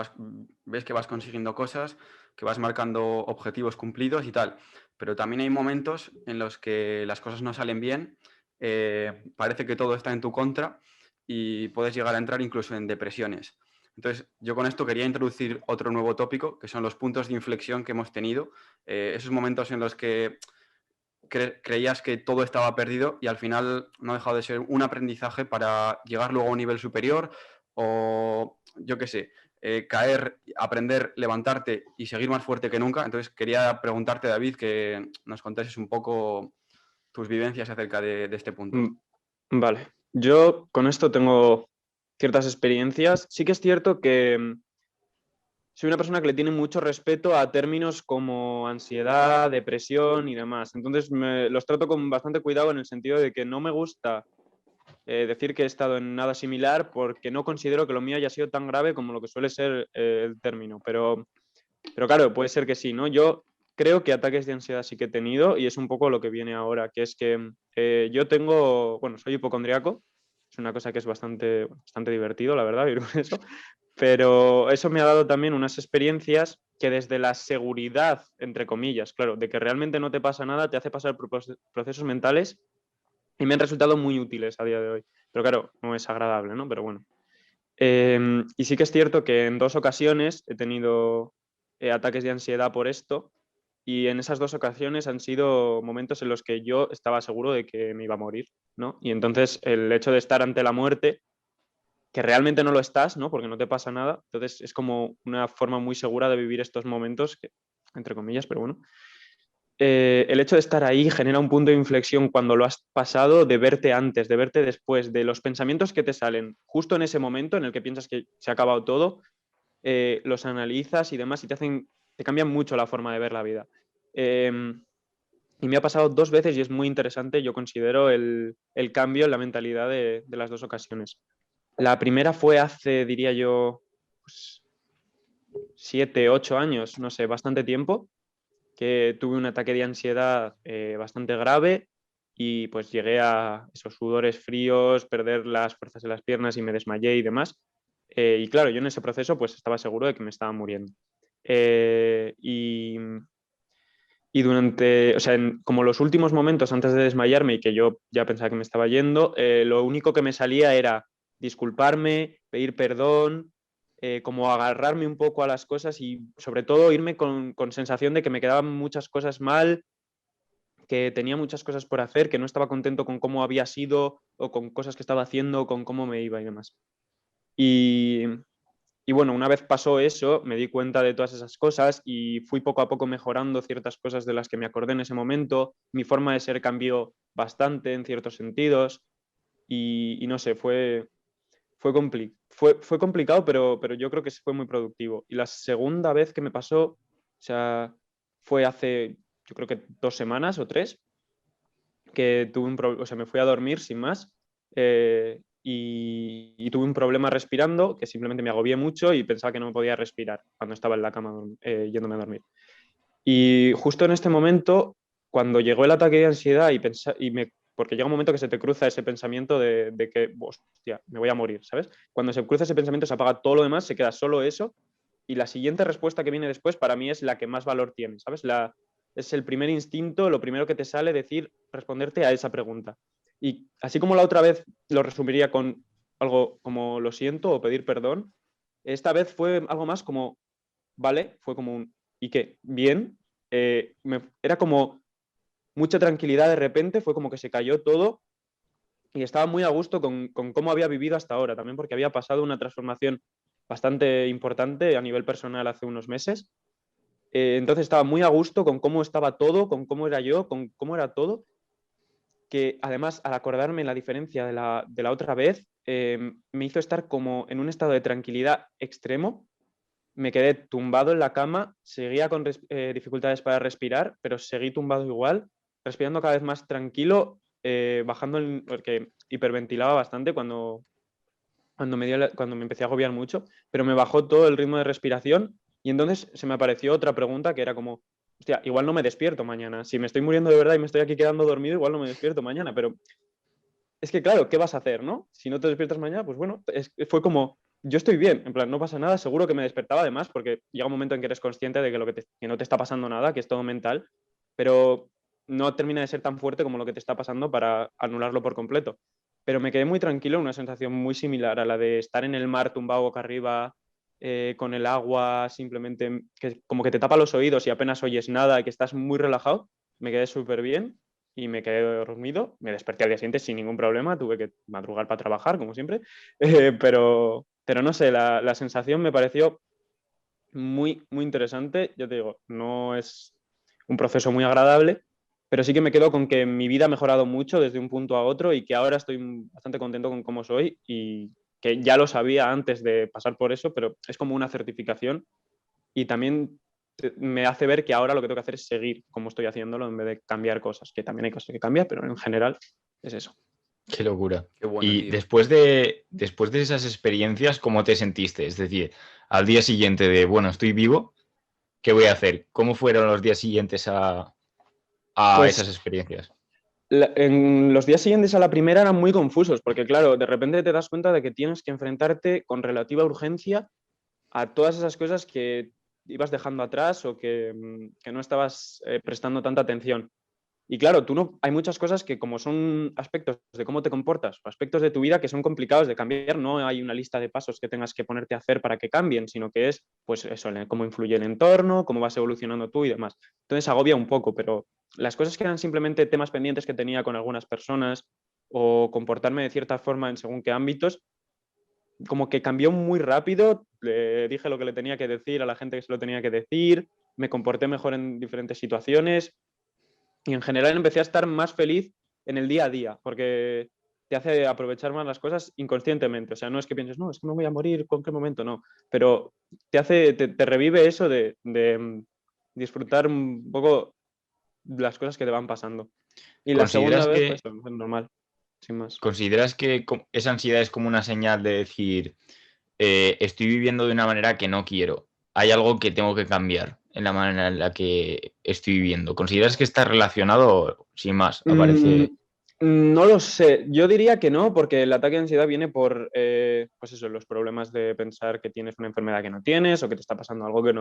ves que vas consiguiendo cosas, que vas marcando objetivos cumplidos y tal, pero también hay momentos en los que las cosas no salen bien, parece que todo está en tu contra y puedes llegar a entrar incluso en depresiones. Entonces, yo con esto quería introducir otro nuevo tópico, que son los puntos de inflexión que hemos tenido, esos momentos en los que creías que todo estaba perdido y al final no ha dejado de ser un aprendizaje para llegar luego a un nivel superior o, yo qué sé, caer, aprender, levantarte y seguir más fuerte que nunca. Entonces quería preguntarte, David, que nos contases un poco tus vivencias acerca de este punto. Mm, Vale, yo con esto tengo ciertas experiencias. Sí que es cierto que soy una persona que le tiene mucho respeto a términos como ansiedad, depresión y demás. Entonces los trato con bastante cuidado en el sentido de que no me gusta decir que he estado en nada similar porque no considero que lo mío haya sido tan grave como lo que suele ser el término. Pero claro, puede ser que sí, ¿no? Yo creo que ataques de ansiedad sí que he tenido y es un poco lo que viene ahora, que es que yo soy hipocondriaco, es una cosa que es bastante divertido, la verdad, vivir con eso, pero eso me ha dado también unas experiencias que desde la seguridad, entre comillas, claro, de que realmente no te pasa nada, te hace pasar por procesos mentales y me han resultado muy útiles a día de hoy. Pero claro, no es agradable, ¿no? Pero bueno. Y sí que es cierto que en 2 ocasiones he tenido ataques de ansiedad por esto y en esas 2 ocasiones han sido momentos en los que yo estaba seguro de que me iba a morir, ¿no? Y entonces el hecho de estar ante la muerte, que realmente no lo estás, ¿no? Porque no te pasa nada, entonces es como una forma muy segura de vivir estos momentos, entre comillas, pero bueno. El hecho de estar ahí genera un punto de inflexión cuando lo has pasado, de verte antes, de verte después, de los pensamientos que te salen justo en ese momento en el que piensas que se ha acabado todo, los analizas y demás y te cambian mucho la forma de ver la vida. Eh, y me ha pasado 2 veces y es muy interesante, yo considero, el cambio en la mentalidad de las 2 ocasiones. La primera fue hace, diría yo, pues, 7, 8 años, no sé, bastante tiempo, que tuve un ataque de ansiedad bastante grave y pues llegué a esos sudores fríos, perder las fuerzas en las piernas y me desmayé y demás. Y claro, yo en ese proceso pues estaba seguro de que me estaba muriendo. Eh, y, y durante, o sea, como los últimos momentos antes de desmayarme y que yo ya pensaba que me estaba yendo, lo único que me salía era disculparme, pedir perdón, como agarrarme un poco a las cosas y sobre todo irme con sensación de que me quedaban muchas cosas mal, que tenía muchas cosas por hacer, que no estaba contento con cómo había sido o con cosas que estaba haciendo, con cómo me iba y demás. Y, y bueno, una vez pasó eso, me di cuenta de todas esas cosas y fui poco a poco mejorando ciertas cosas de las que me acordé en ese momento. Mi forma de ser cambió bastante en ciertos sentidos y no sé, fue complicado, pero yo creo que fue muy productivo. Y la segunda vez que me pasó, o sea, fue hace, yo creo que 2 semanas o 3, que tuve o sea, me fui a dormir sin más y tuve un problema respirando que simplemente me agobié mucho y pensaba que no me podía respirar cuando estaba en la cama yéndome a dormir. Y justo en este momento, cuando llegó el ataque de ansiedad porque llega un momento que se te cruza ese pensamiento de que, hostia, me voy a morir, ¿sabes? Cuando se cruza ese pensamiento se apaga todo lo demás, se queda solo eso y la siguiente respuesta que viene después para mí es la que más valor tiene, ¿sabes? Es el primer instinto, lo primero que te sale decir, responderte a esa pregunta. Y así como la otra vez lo resumiría con algo como lo siento o pedir perdón. Esta vez fue algo más como, vale, fue como un, ¿y qué? Bien. Era como mucha tranquilidad de repente, fue como que se cayó todo y estaba muy a gusto con cómo había vivido hasta ahora, también porque había pasado una transformación bastante importante a nivel personal hace unos meses. Entonces estaba muy a gusto con cómo estaba todo, con cómo era yo, con cómo era todo, que además al acordarme la diferencia de la otra vez, me hizo estar como en un estado de tranquilidad extremo. Me quedé tumbado en la cama, seguía con dificultades para respirar, pero seguí tumbado igual, respirando cada vez más tranquilo, porque hiperventilaba bastante cuando me empecé a agobiar mucho, pero me bajó todo el ritmo de respiración y entonces se me apareció otra pregunta que era como, hostia, igual no me despierto mañana. Si me estoy muriendo de verdad y me estoy aquí quedando dormido, igual no me despierto mañana, pero es que claro, ¿qué vas a hacer, no? Si no te despiertas mañana, pues bueno, fue como, yo estoy bien, en plan, no pasa nada, seguro que me despertaba además, porque llega un momento en que eres consciente de que, que no te está pasando nada, que es todo mental, pero no termina de ser tan fuerte como lo que te está pasando para anularlo por completo. Pero me quedé muy tranquilo, una sensación muy similar a la de estar en el mar tumbado boca arriba, con el agua simplemente, que como que te tapa los oídos y apenas oyes nada, que estás muy relajado, me quedé súper bien y me quedé dormido. Me desperté al día siguiente sin ningún problema, tuve que madrugar para trabajar, como siempre, pero no sé, la sensación me pareció muy, muy interesante. Yo te digo, no es un proceso muy agradable, pero sí que me quedo con que mi vida ha mejorado mucho desde un punto a otro y que ahora estoy bastante contento con cómo soy y que ya lo sabía antes de pasar por eso, pero es como una certificación y también me hace ver que ahora lo que tengo que hacer es seguir como estoy haciéndolo en vez de cambiar cosas, que también hay cosas que cambiar, pero en general es eso. Qué locura. Qué bueno, Y tío. después de esas experiencias, ¿cómo te sentiste? Es decir, al día siguiente de, bueno, estoy vivo, ¿qué voy a hacer? ¿Cómo fueron los días siguientes a esas Pues experiencias? en los días siguientes a la primera eran muy confusos, porque claro, de repente te das cuenta de que tienes que enfrentarte con relativa urgencia a todas esas cosas que ibas dejando atrás o que no estabas prestando tanta atención. Y claro, hay muchas cosas que como son aspectos de cómo te comportas o aspectos de tu vida que son complicados de cambiar, no hay una lista de pasos que tengas que ponerte a hacer para que cambien, sino que es, pues eso, cómo influye el entorno, cómo vas evolucionando tú y demás. Entonces agobia un poco, pero las cosas que eran simplemente temas pendientes que tenía con algunas personas o comportarme de cierta forma en según qué ámbitos, como que cambió muy rápido, le dije lo que le tenía que decir a la gente que se lo tenía que decir, me comporté mejor en diferentes situaciones y en general empecé a estar más feliz en el día a día, porque te hace aprovechar más las cosas inconscientemente. O sea, no es que pienses, no, es que me voy a morir, ¿con qué momento? No, pero te revive eso de disfrutar un poco las cosas que te van pasando. Y la segunda ¿Consideras vez, pues que, es normal, sin más. consideras que esa ansiedad es como una señal de decir, estoy viviendo de una manera que no quiero? Hay algo que tengo que cambiar en la manera en la que estoy viviendo. ¿Consideras que está relacionado, sin más, Mm, aparece? no lo sé, yo diría que no, porque el ataque de ansiedad viene por, pues eso, los problemas de pensar que tienes una enfermedad que no tienes o que te está pasando algo que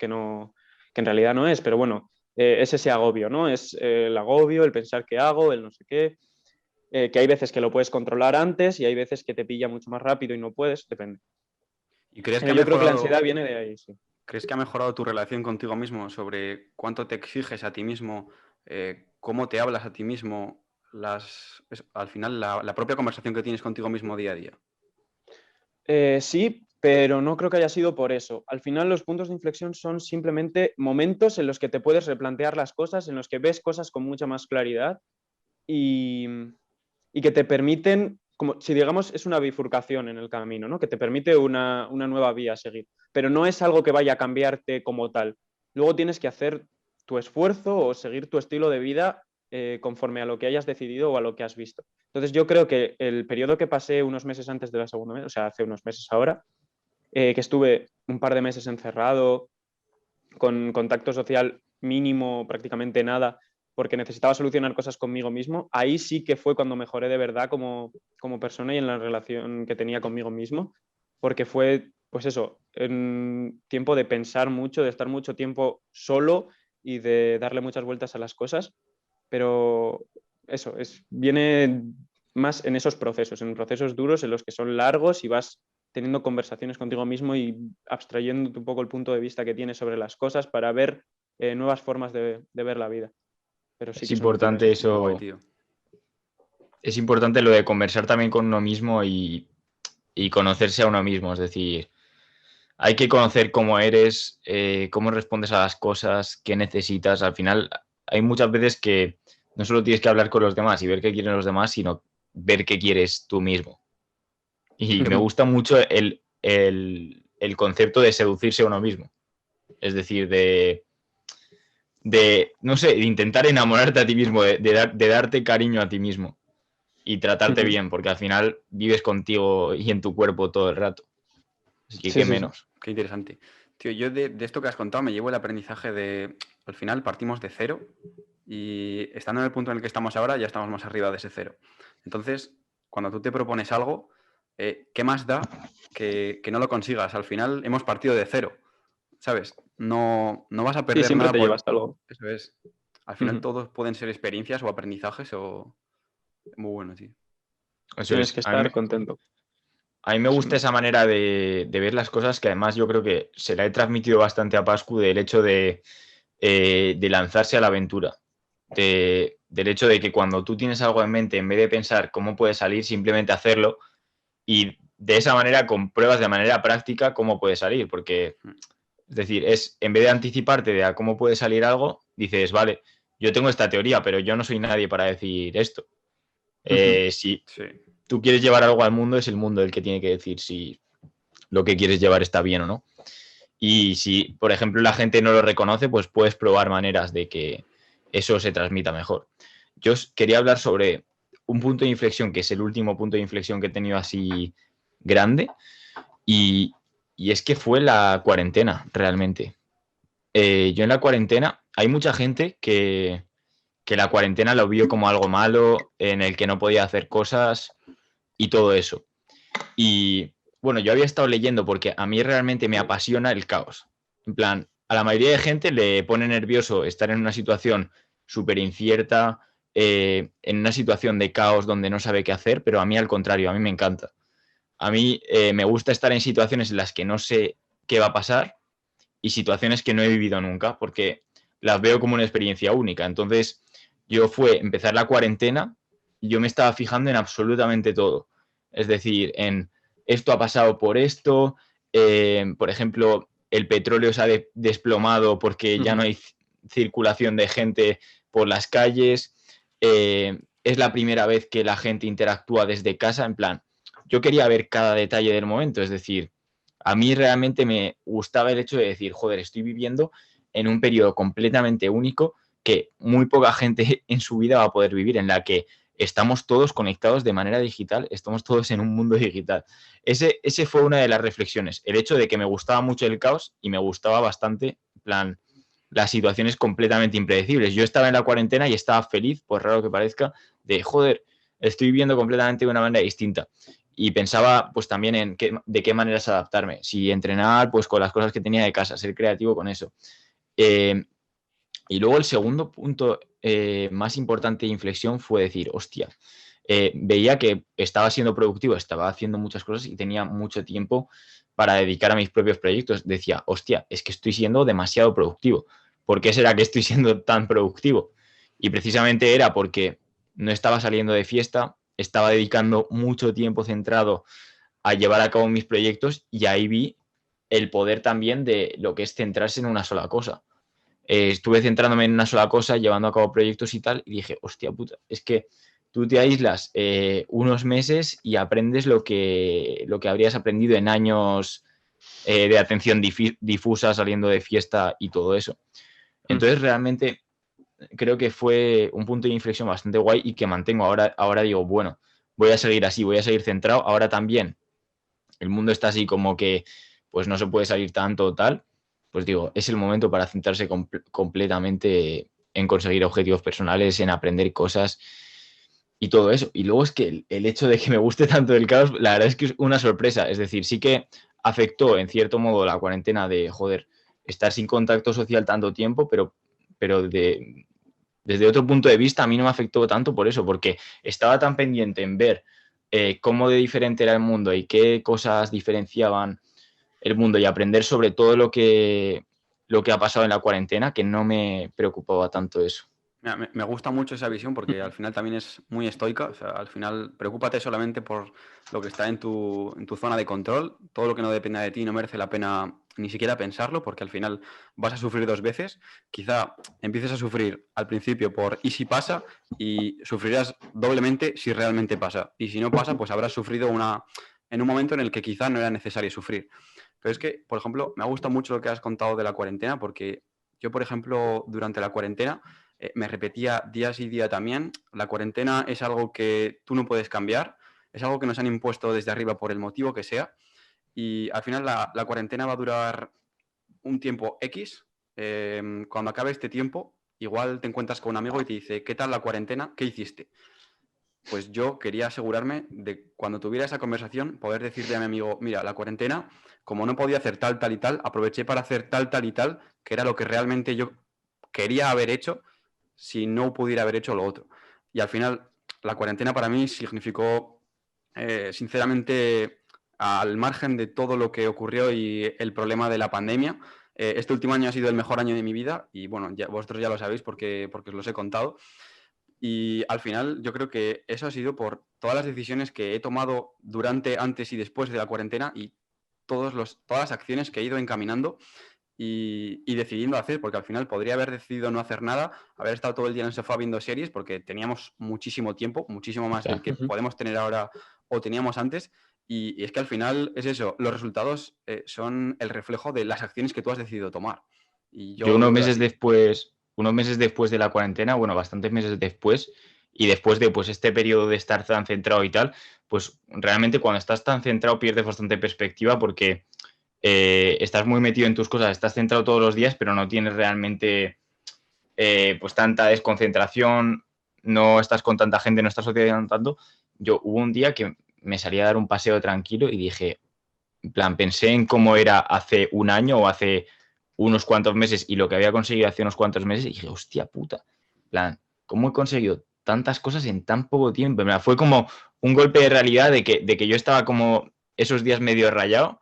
no, que en realidad no es, pero bueno, es ese agobio, ¿no? Es el agobio, el pensar qué hago, el no sé qué, que hay veces que lo puedes controlar antes y hay veces que te pilla mucho más rápido y no puedes, depende. ¿Y crees que ha Yo creo que la mejorado, ansiedad viene de ahí, sí. crees que ha mejorado tu relación contigo mismo sobre cuánto te exiges a ti mismo, cómo te hablas a ti mismo, al final la propia conversación que tienes contigo mismo día a día? Sí, pero no creo que haya sido por eso. Al final los puntos de inflexión son simplemente momentos en los que te puedes replantear las cosas, en los que ves cosas con mucha más claridad y, y que te permiten, como si digamos es una bifurcación en el camino, ¿no? Que te permite una nueva vía a seguir, pero no es algo que vaya a cambiarte como tal. Luego tienes que hacer tu esfuerzo o seguir tu estilo de vida conforme a lo que hayas decidido o a lo que has visto. Entonces yo creo que el periodo que pasé unos meses antes de la segunda vez, o sea, hace unos meses ahora, que estuve un par de meses encerrado, con contacto social mínimo, prácticamente nada, porque necesitaba solucionar cosas conmigo mismo, ahí sí que fue cuando mejoré de verdad como persona y en la relación que tenía conmigo mismo, porque fue, pues eso, en tiempo de pensar mucho, de estar mucho tiempo solo y de darle muchas vueltas a las cosas, pero eso, viene más en esos procesos, en procesos duros en los que son largos y vas teniendo conversaciones contigo mismo y abstrayéndote un poco el punto de vista que tienes sobre las cosas para ver nuevas formas de ver la vida. Pero sí Es que es un poquito importante eso. Muy guay, eso, tío. es importante lo de conversar también con uno mismo y conocerse a uno mismo, es decir, hay que conocer cómo eres, cómo respondes a las cosas, qué necesitas. Al final, hay muchas veces que no solo tienes que hablar con los demás y ver qué quieren los demás, sino ver qué quieres tú mismo. Y me gusta mucho el concepto de seducirse a uno mismo. Es decir, no sé, de intentar enamorarte a ti mismo, de darte cariño a ti mismo y tratarte bien, porque al final vives contigo y en tu cuerpo todo el rato. Así que Sí, qué sí, sí. menos. Qué interesante. Tío, yo de esto que has contado me llevo el aprendizaje de, al final partimos de cero y estando en el punto en el que estamos ahora ya estamos más arriba de ese cero. Entonces, cuando tú te propones algo, ¿qué más da que no lo consigas? Al final hemos partido de cero, ¿sabes? No vas a Sí, perder siempre nada te por... llevas algo. Eso es. Al final Ujú. todos pueden ser experiencias o aprendizajes o... Muy bueno, tío. Eso Tienes es. que estar contento. A mí me gusta esa manera de ver las cosas, que además yo creo que se la he transmitido bastante a Pascu, del hecho de lanzarse a la aventura. Del hecho de que cuando tú tienes algo en mente, en vez de pensar cómo puede salir, simplemente hacerlo y de esa manera compruebas de manera práctica cómo puede salir. Porque, es decir, en vez de anticiparte de a cómo puede salir algo, dices, vale, yo tengo esta teoría, pero yo no soy nadie para decir esto. Si Sí. tú quieres llevar algo al mundo, es el mundo el que tiene que decir si lo que quieres llevar está bien o no. Y si, por ejemplo, la gente no lo reconoce, pues puedes probar maneras de que eso se transmita mejor. Yo quería hablar sobre un punto de inflexión, que es el último punto de inflexión que he tenido así grande, y es que fue la cuarentena, realmente. Yo en la cuarentena, hay mucha gente que la cuarentena lo vio como algo malo, en el que no podía hacer cosas y todo eso. Y bueno, yo había estado leyendo porque a mí realmente me apasiona el caos. En plan, a la mayoría de gente le pone nervioso estar en una situación súper incierta, en una situación de caos donde no sabe qué hacer, pero a mí al contrario, a mí me encanta. A mí me gusta estar en situaciones en las que no sé qué va a pasar y situaciones que no he vivido nunca, porque las veo como una experiencia única. Entonces, yo fue empezar la cuarentena y yo me estaba fijando en absolutamente todo. Es decir, en esto ha pasado por esto, por ejemplo, el petróleo se ha desplomado porque ya no hay circulación de gente por las calles, es la primera vez que la gente interactúa desde casa, en plan, yo quería ver cada detalle del momento, es decir, a mí realmente me gustaba el hecho de decir, joder, estoy viviendo en un periodo completamente único que muy poca gente en su vida va a poder vivir, en la que estamos todos conectados de manera digital, estamos todos en un mundo digital. Ese fue una de las reflexiones, el hecho de que me gustaba mucho el caos y me gustaba bastante, en plan, las situaciones completamente impredecibles. Yo estaba en la cuarentena y estaba feliz, por raro que parezca, de, joder, estoy viviendo completamente de una manera distinta. Y pensaba pues también en de qué maneras adaptarme. Si entrenar pues con las cosas que tenía de casa, ser creativo con eso. Y luego el segundo punto más importante de inflexión fue decir, hostia, veía que estaba siendo productivo, estaba haciendo muchas cosas y tenía mucho tiempo para dedicar a mis propios proyectos. Decía, hostia, es que estoy siendo demasiado productivo. ¿Por qué será que estoy siendo tan productivo? Y precisamente era porque no estaba saliendo de fiesta, estaba dedicando mucho tiempo centrado a llevar a cabo mis proyectos y ahí vi el poder también de lo que es centrarse en una sola cosa. Estuve centrándome en una sola cosa, llevando a cabo proyectos y tal, y dije, hostia puta, es que tú te aíslas unos meses y aprendes lo que habrías aprendido en años de atención difusa, saliendo de fiesta y todo eso. Entonces, realmente creo que fue un punto de inflexión bastante guay y que mantengo. Ahora digo, bueno, voy a seguir así, voy a seguir centrado. Ahora también el mundo está así como que pues no se puede salir tanto o tal. Pues digo, es el momento para centrarse completamente en conseguir objetivos personales, en aprender cosas y todo eso. Y luego es que el hecho de que me guste tanto el caos, la verdad es que es una sorpresa. Es decir, sí que afectó en cierto modo la cuarentena de, joder, estar sin contacto social tanto tiempo, pero desde otro punto de vista a mí no me afectó tanto por eso, porque estaba tan pendiente en ver cómo de diferente era el mundo y qué cosas diferenciaban el mundo y aprender sobre todo lo que ha pasado en la cuarentena, que no me preocupaba tanto eso. Mira, me gusta mucho esa visión porque al final también es muy estoica. O sea, al final, preocúpate solamente por lo que está en tu zona de control. Todo lo que no dependa de ti no merece la pena ni siquiera pensarlo, porque al final vas a sufrir 2 veces. Quizá empieces a sufrir al principio por ¿y si pasa? Y sufrirás doblemente si realmente pasa. Y si no pasa, pues habrás sufrido en un momento en el que quizá no era necesario sufrir. Pero es que, por ejemplo, me ha gustado mucho lo que has contado de la cuarentena, porque yo, por ejemplo, durante la cuarentena me repetía día sí día también, la cuarentena es algo que tú no puedes cambiar, es algo que nos han impuesto desde arriba por el motivo que sea, y al final la cuarentena va a durar un tiempo X. Cuando acabe este tiempo, igual te encuentras con un amigo y te dice, ¿qué tal la cuarentena? ¿Qué hiciste? Pues yo quería asegurarme de cuando tuviera esa conversación poder decirle a mi amigo, mira, la cuarentena, como no podía hacer tal, tal y tal, aproveché para hacer tal, tal y tal, que era lo que realmente yo quería haber hecho si no pudiera haber hecho lo otro. Y al final, la cuarentena para mí significó, sinceramente, al margen de todo lo que ocurrió y el problema de la pandemia, este último año ha sido el mejor año de mi vida y bueno, vosotros ya lo sabéis porque os los he contado. Y al final yo creo que eso ha sido por todas las decisiones que he tomado durante, antes y después de la cuarentena y todas las acciones que he ido encaminando y decidiendo hacer, porque al final podría haber decidido no hacer nada, haber estado todo el día en el sofá viendo series, porque teníamos muchísimo tiempo, muchísimo más del que podemos tener ahora o teníamos antes. Y es que al final es eso, los resultados son el reflejo de las acciones que tú has decidido tomar. Y Yo yo lo veo así. unos meses después de la cuarentena, bueno, bastantes meses después, y después de pues este periodo de estar tan centrado y tal, pues realmente cuando estás tan centrado pierdes bastante perspectiva porque estás muy metido en tus cosas, estás centrado todos los días, pero no tienes realmente pues tanta desconcentración, no estás con tanta gente, no estás socializando tanto. Yo hubo un día que me salí a dar un paseo tranquilo y dije, en plan, pensé en cómo era hace un año o hace unos cuantos meses y lo que había conseguido hace unos cuantos meses y dije, hostia puta, en plan, ¿cómo he conseguido tantas cosas en tan poco tiempo? En plan, fue como un golpe de realidad de que yo estaba como esos días medio rayado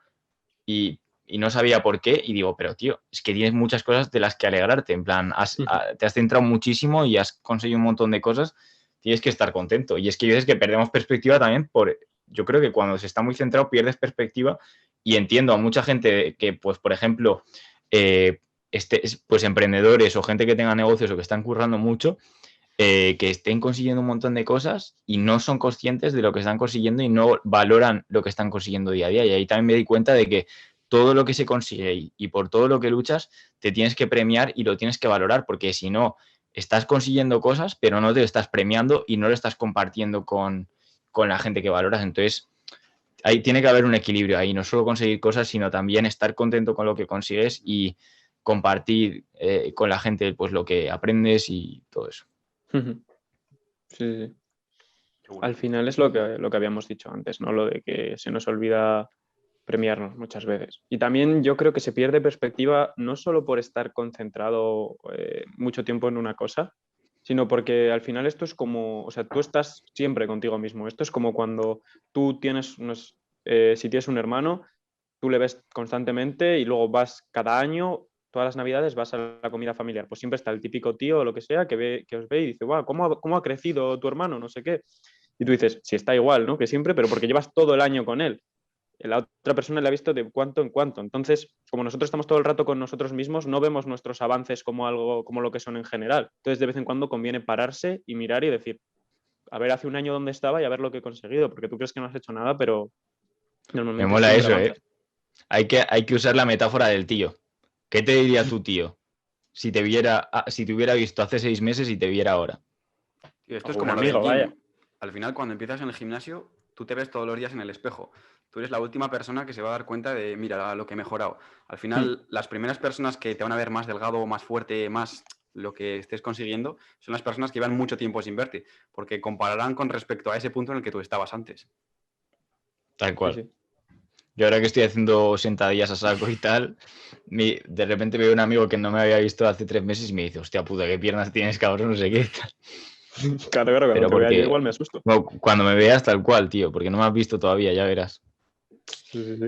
y no sabía por qué y digo, pero tío, es que tienes muchas cosas de las que alegrarte, en plan, te has centrado muchísimo y has conseguido un montón de cosas, tienes que estar contento. Y es que hay veces que perdemos perspectiva también yo creo que cuando se está muy centrado pierdes perspectiva y entiendo a mucha gente que, pues, por ejemplo, pues emprendedores o gente que tenga negocios o que están currando mucho, que estén consiguiendo un montón de cosas y no son conscientes de lo que están consiguiendo y no valoran lo que están consiguiendo día a día. Y ahí también me di cuenta de que todo lo que se consigue y por todo lo que luchas, te tienes que premiar y lo tienes que valorar, porque si no, estás consiguiendo cosas, pero no te lo estás premiando y no lo estás compartiendo con la gente que valoras. Entonces, ahí tiene que haber un equilibrio ahí, no solo conseguir cosas, sino también estar contento con lo que consigues y compartir con la gente pues lo que aprendes y todo eso. Sí, sí. Seguro. Al final es lo que habíamos dicho antes, ¿no? Lo de que se nos olvida premiarnos muchas veces. Y también yo creo que se pierde perspectiva no solo por estar concentrado mucho tiempo en una cosa, sino porque al final esto es como, o sea, tú estás siempre contigo mismo. Esto es como cuando tú tienes si tienes un hermano, tú le ves constantemente y luego vas cada año, todas las navidades vas a la comida familiar. Pues siempre está el típico tío o lo que sea que os ve y dice, wow, ¿cómo ha crecido tu hermano? No sé qué. Y tú dices, sí, está igual, ¿no? Que siempre, pero porque llevas todo el año con él. La otra persona la ha visto de cuanto en cuanto. Entonces, como nosotros estamos todo el rato con nosotros mismos, no vemos nuestros avances como algo, como lo que son en general. Entonces, de vez en cuando conviene pararse y mirar y decir, a ver, hace un año dónde estaba y a ver lo que he conseguido, porque tú crees que no has hecho nada, pero Me normalmente mola siempre eso, avanzas. Hay que usar la metáfora del tío. ¿Qué te diría tu tío si te hubiera visto hace 6 meses y te viera ahora? Tío, esto O es un como lo del amigo, gym. vaya. Al final, cuando empiezas en el gimnasio, tú te ves todos los días en el espejo. Tú eres la última persona que se va a dar cuenta de, mira, lo que he mejorado. Al final, las primeras personas que te van a ver más delgado, más fuerte, más lo que estés consiguiendo, son las personas que llevan mucho tiempo sin verte, porque compararán con respecto a ese punto en el que tú estabas antes. Tal Sí, cual. sí. Yo ahora que estoy haciendo sentadillas a saco y tal, de repente veo un amigo que no me había visto hace 3 meses y me dice, hostia puta, qué piernas tienes, cabrón, no sé qué. Claro, cuando Pero te vea yo porque igual me asusto. no, cuando me veas tal cual, tío, porque no me has visto todavía, ya verás. Sí.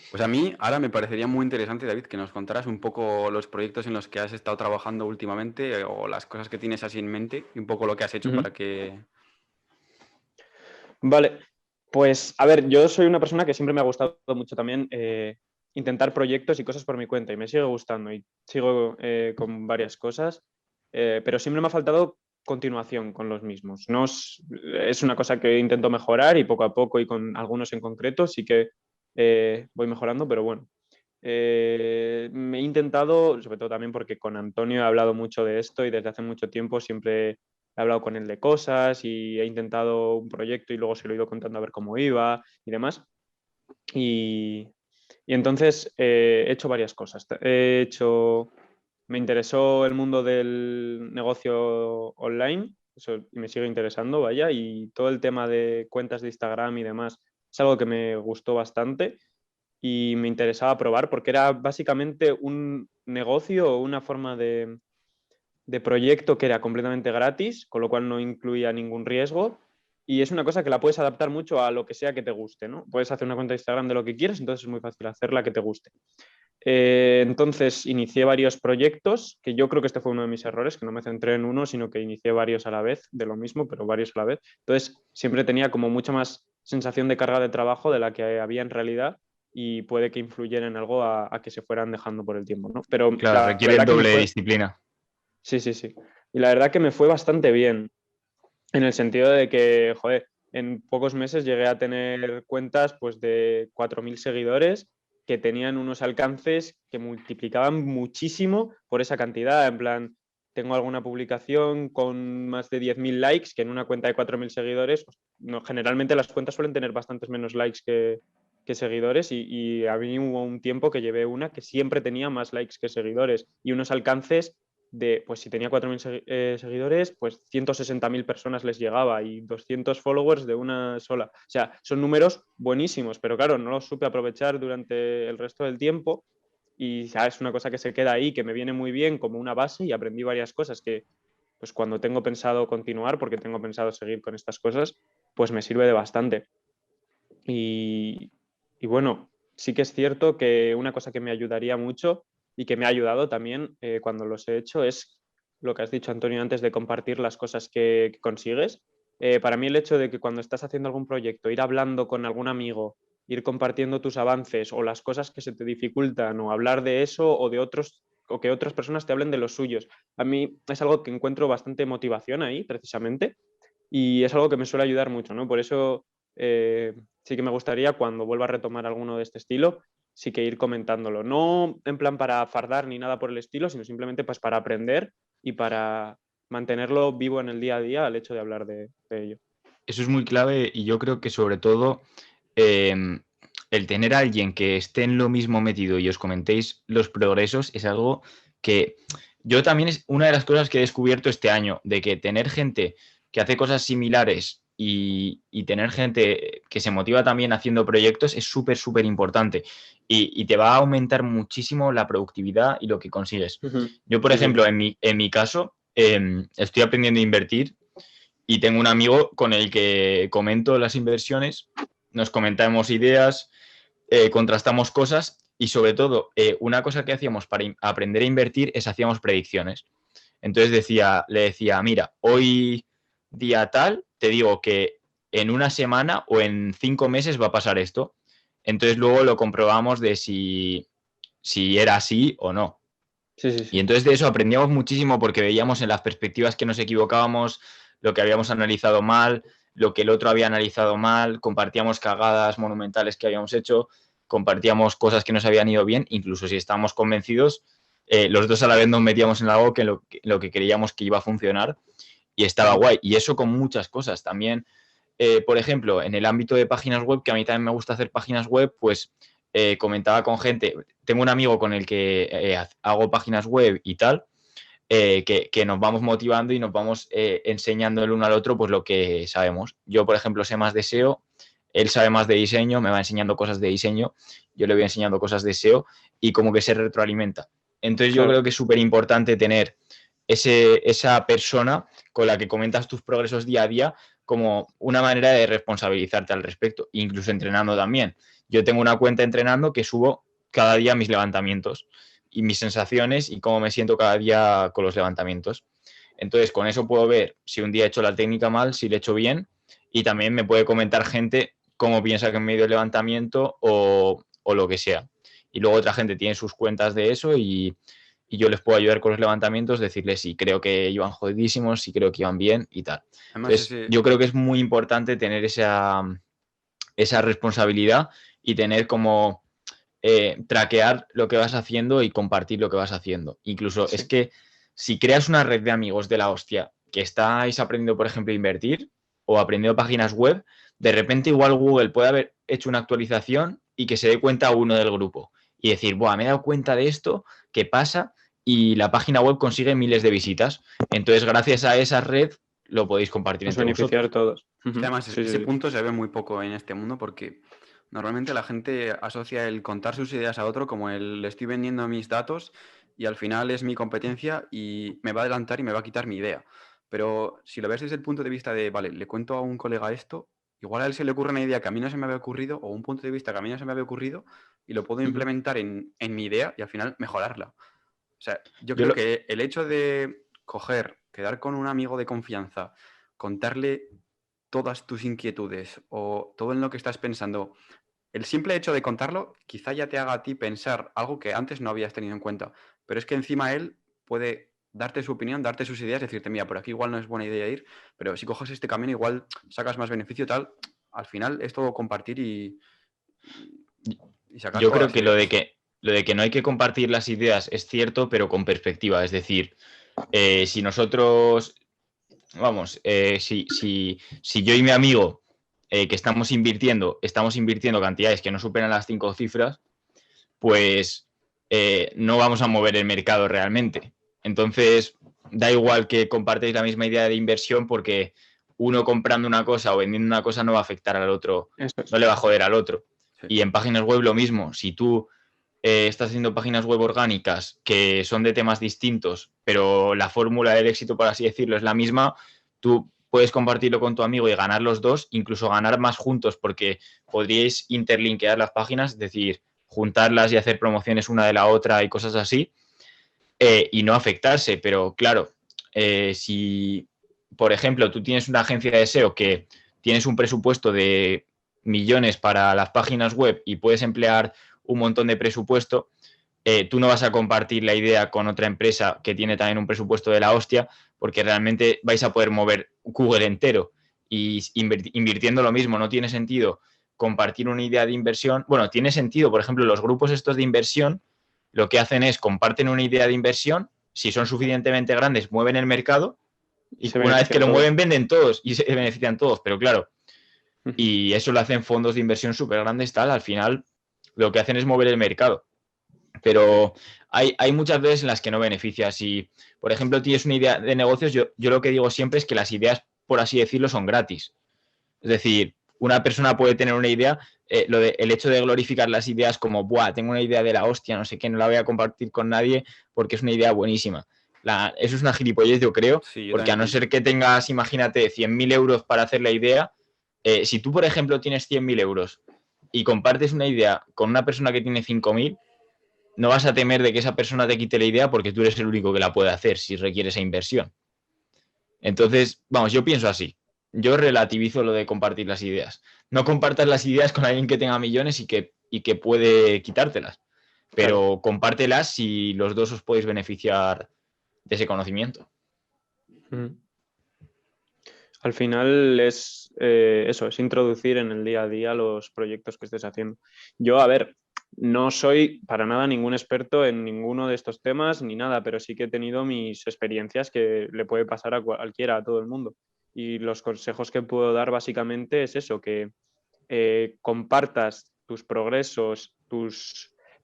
Pues a mí ahora me parecería muy interesante, David, que nos contaras un poco los proyectos en los que has estado trabajando últimamente o las cosas que tienes así en mente y un poco lo que has hecho Ujú. para que... Vale, pues a ver, yo soy una persona que siempre me ha gustado mucho también intentar proyectos y cosas por mi cuenta y me sigue gustando y sigo con varias cosas, pero siempre me ha faltado continuación con los mismos. No es una cosa que intento mejorar y poco a poco y con algunos en concreto sí que voy mejorando, pero bueno. Me he intentado, sobre todo también porque con Antonio he hablado mucho de esto y desde hace mucho tiempo siempre he hablado con él de cosas y he intentado un proyecto y luego se lo he ido contando a ver cómo iba y demás. Y, y entonces he hecho varias cosas. Me interesó el mundo del negocio online, eso y me sigue interesando, vaya, y todo el tema de cuentas de Instagram y demás es algo que me gustó bastante y me interesaba probar porque era básicamente un negocio o una forma de proyecto que era completamente gratis, con lo cual no incluía ningún riesgo. Y es una cosa que la puedes adaptar mucho a lo que sea que te guste, ¿no? Puedes hacer una cuenta de Instagram de lo que quieras, entonces es muy fácil hacerla que te guste. Entonces inicié varios proyectos, que yo creo que este fue uno de mis errores, que no me centré en uno, sino que inicié varios a la vez, de lo mismo, pero varios a la vez. Entonces siempre tenía como mucha más sensación de carga de trabajo de la que había en realidad y puede que influyera en algo a que se fueran dejando por el tiempo, ¿no? Pero Claro, la requiere verdad que me doble fue, disciplina. sí. Y la verdad que me fue bastante bien, en el sentido de que, joder, en pocos meses llegué a tener cuentas pues, de 4.000 seguidores que tenían unos alcances que multiplicaban muchísimo por esa cantidad. En plan, tengo alguna publicación con más de 10.000 likes que en una cuenta de 4.000 seguidores. Pues, no, generalmente las cuentas suelen tener bastantes menos likes que seguidores y a mí hubo un tiempo que llevé una que siempre tenía más likes que seguidores y unos alcances de, pues si tenía 4.000 seguidores, pues 160.000 personas les llegaba y 200 followers de una sola. O sea, son números buenísimos, pero claro, no los supe aprovechar durante el resto del tiempo y ya es una cosa que se queda ahí, que me viene muy bien como una base y aprendí varias cosas que, pues cuando tengo pensado continuar, porque tengo pensado seguir con estas cosas, pues me sirve de bastante. Y, y bueno, sí que es cierto que una cosa que me ayudaría mucho y que me ha ayudado también cuando los he hecho es lo que has dicho, Antonio, antes de compartir las cosas que consigues. Para mí el hecho de que cuando estás haciendo algún proyecto, ir hablando con algún amigo, ir compartiendo tus avances o las cosas que se te dificultan o hablar de eso o de otros o que otras personas te hablen de los suyos. A mí es algo que encuentro bastante motivación ahí, precisamente, y es algo que me suele ayudar mucho, ¿no? Por eso sí que me gustaría cuando vuelva a retomar alguno de este estilo, sí que ir comentándolo. No en plan para fardar ni nada por el estilo, sino simplemente pues para aprender y para mantenerlo vivo en el día a día al hecho de hablar de ello. Eso es muy clave y yo creo que sobre todo el tener a alguien que esté en lo mismo metido y os comentéis los progresos es algo que yo también es una de las cosas que he descubierto este año, de que tener gente que hace cosas similares y tener gente que se motiva también haciendo proyectos es súper importante y te va a aumentar muchísimo la productividad y lo que consigues. Yo, por Sí, sí. ejemplo, en mi caso, estoy aprendiendo a invertir y tengo un amigo con el que comento las inversiones, nos comentamos ideas, contrastamos cosas y sobre todo una cosa que hacíamos para aprender a invertir es hacíamos predicciones. Entonces le decía, mira, hoy día tal, te digo que en una semana o en 5 meses va a pasar esto. Entonces luego lo comprobamos de si era así o no. Y Sí. entonces de eso aprendíamos muchísimo porque veíamos en las perspectivas que nos equivocábamos, lo que habíamos analizado mal, lo que el otro había analizado mal, compartíamos cagadas monumentales que habíamos hecho, compartíamos cosas que nos habían ido bien, incluso si estábamos convencidos, los dos a la vez nos metíamos en algo que lo que creíamos que iba a funcionar y estaba guay. Y eso con muchas cosas también. Por ejemplo, en el ámbito de páginas web, que a mí también me gusta hacer páginas web, pues comentaba con gente, tengo un amigo con el que hago páginas web y tal, que nos vamos motivando y nos vamos enseñando el uno al otro pues lo que sabemos. Yo, por ejemplo, sé más de SEO, él sabe más de diseño, me va enseñando cosas de diseño, yo le voy enseñando cosas de SEO y como que se retroalimenta. Entonces yo creo que es súper importante tener esa persona con la que comentas tus progresos día a día como una manera de responsabilizarte al respecto, incluso entrenando también. Yo tengo una cuenta entrenando que subo cada día mis levantamientos y mis sensaciones y cómo me siento cada día con los levantamientos. Entonces, con eso puedo ver si un día he hecho la técnica mal, si le he hecho bien, y también me puede comentar gente cómo piensa que me he ido el levantamiento o lo que sea. Y luego otra gente tiene sus cuentas de eso y yo les puedo ayudar con los levantamientos, decirles si creo que iban jodidísimos, si creo que iban bien y tal. Además, Entonces, yo creo que es muy importante tener esa responsabilidad y tener como traquear lo que vas haciendo y compartir lo que vas haciendo. Incluso es que si creas una red de amigos de la hostia que estáis aprendiendo, por ejemplo, a invertir o aprendiendo páginas web, de repente igual Google puede haber hecho una actualización y que se dé cuenta uno del grupo y decir, buah, me he dado cuenta de esto, ¿qué pasa? Y la página web consigue miles de visitas. Entonces, gracias a esa red, lo podéis compartir Nos entre beneficiar vosotros. todos. Además, Sí, ese sí, sí. punto se ve muy poco en este mundo porque normalmente la gente asocia el contar sus ideas a otro como el le estoy vendiendo mis datos y al final es mi competencia y me va a adelantar y me va a quitar mi idea. Pero si lo ves desde el punto de vista de, vale, le cuento a un colega esto, igual a él se le ocurre una idea que a mí no se me había ocurrido o un punto de vista que a mí no se me había ocurrido y lo puedo implementar en mi idea y al final mejorarla. O sea, yo Yo creo lo, que el hecho de coger, quedar con un amigo de confianza, contarle todas tus inquietudes o todo en lo que estás pensando, el simple hecho de contarlo quizá ya te haga a ti pensar algo que antes no habías tenido en cuenta. Pero es que encima él puede darte su opinión, darte sus ideas, decirte, mira, por aquí igual no es buena idea ir, pero si coges este camino igual sacas más beneficio tal. Al final es todo compartir y sacar Yo todas creo las que ideas. lo de que no hay que compartir las ideas es cierto, pero con perspectiva. Es decir, si nosotros, vamos, si yo y mi amigo que estamos invirtiendo cantidades que no superan las 5 cifras, pues no vamos a mover el mercado realmente. Entonces, da igual que compartáis la misma idea de inversión porque uno comprando una cosa o vendiendo una cosa no va a afectar al otro, Eso es. no le va a joder al otro. Sí. Y en páginas web lo mismo. Si tú estás haciendo páginas web orgánicas que son de temas distintos, pero la fórmula del éxito, por así decirlo, es la misma, tú puedes compartirlo con tu amigo y ganar los dos, incluso ganar más juntos, porque podríais interlinkear las páginas, es decir, juntarlas y hacer promociones una de la otra y cosas así, y no afectarse. Pero claro, si, por ejemplo, tú tienes una agencia de SEO que tienes un presupuesto de millones para las páginas web y puedes emplear un montón de presupuesto, tú no vas a compartir la idea con otra empresa que tiene también un presupuesto de la hostia, porque realmente vais a poder mover Google entero y invirtiendo lo mismo. No tiene sentido compartir una idea de inversión. Bueno, tiene sentido, por ejemplo, los grupos estos de inversión lo que hacen es comparten una idea de inversión, si son suficientemente grandes, mueven el mercado Y y se una vez que benefician lo todos. mueven, venden todos y se benefician todos. Pero claro, y eso lo hacen fondos de inversión súper grandes, tal, al final lo que hacen es mover el mercado. Pero hay muchas veces en las que no beneficias. Si, por ejemplo, tienes una idea de negocios, yo lo que digo siempre es que las ideas, por así decirlo, son gratis. Es decir, una persona puede tener una idea, el hecho de glorificar las ideas como, buah, tengo una idea de la hostia, no sé qué, no la voy a compartir con nadie porque es una idea buenísima. Eso es una gilipollez, yo creo, Sí, yo porque a también no pienso. ser que tengas, imagínate, 100.000 euros para hacer la idea, si tú, por ejemplo, tienes 100.000 euros y compartes una idea con una persona que tiene 5.000, no vas a temer de que esa persona te quite la idea porque tú eres el único que la puede hacer si requiere esa inversión. Entonces, vamos, yo pienso así. Yo relativizo lo de compartir las ideas. No compartas las ideas con alguien que tenga millones y que puede quitártelas, Claro. pero compártelas si los dos os podéis beneficiar de ese conocimiento. Al final es eso, es introducir en el día a día los proyectos que estés haciendo. Yo, a ver, no soy para nada ningún experto en ninguno de estos temas ni nada, pero sí que he tenido mis experiencias que le puede pasar a cualquiera, a todo el mundo. Y los consejos que puedo dar básicamente es eso, que compartas tus progresos,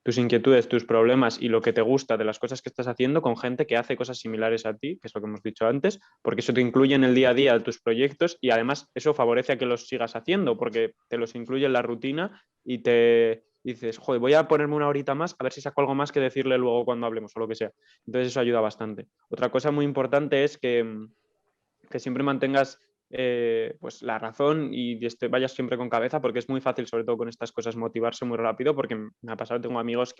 tus inquietudes, tus problemas y lo que te gusta de las cosas que estás haciendo con gente que hace cosas similares a ti, que es lo que hemos dicho antes, porque eso te incluye en el día a día de tus proyectos y además eso favorece a que los sigas haciendo porque te los incluye en la rutina y te dices, joder, voy a ponerme una horita más a ver si saco algo más que decirle luego cuando hablemos o lo que sea. Entonces eso ayuda bastante. Otra cosa muy importante es que siempre mantengas pues la razón y vayas siempre con cabeza porque es muy fácil, sobre todo con estas cosas, motivarse muy rápido porque me ha pasado, tengo amigos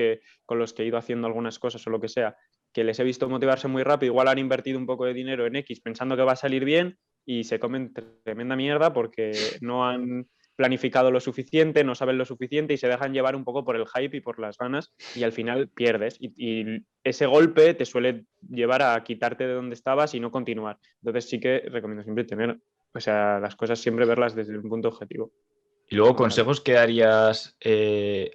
con los que he ido haciendo algunas cosas o lo que sea, que les he visto motivarse muy rápido, igual han invertido un poco de dinero en X pensando que va a salir bien y se comen tremenda mierda porque no han planificado lo suficiente, no saben lo suficiente y se dejan llevar un poco por el hype y por las ganas y al final pierdes y ese golpe te suele llevar a quitarte de donde estabas y no continuar. Entonces sí que recomiendo siempre tener, o sea, las cosas siempre verlas desde un punto objetivo. Y luego, consejos que darías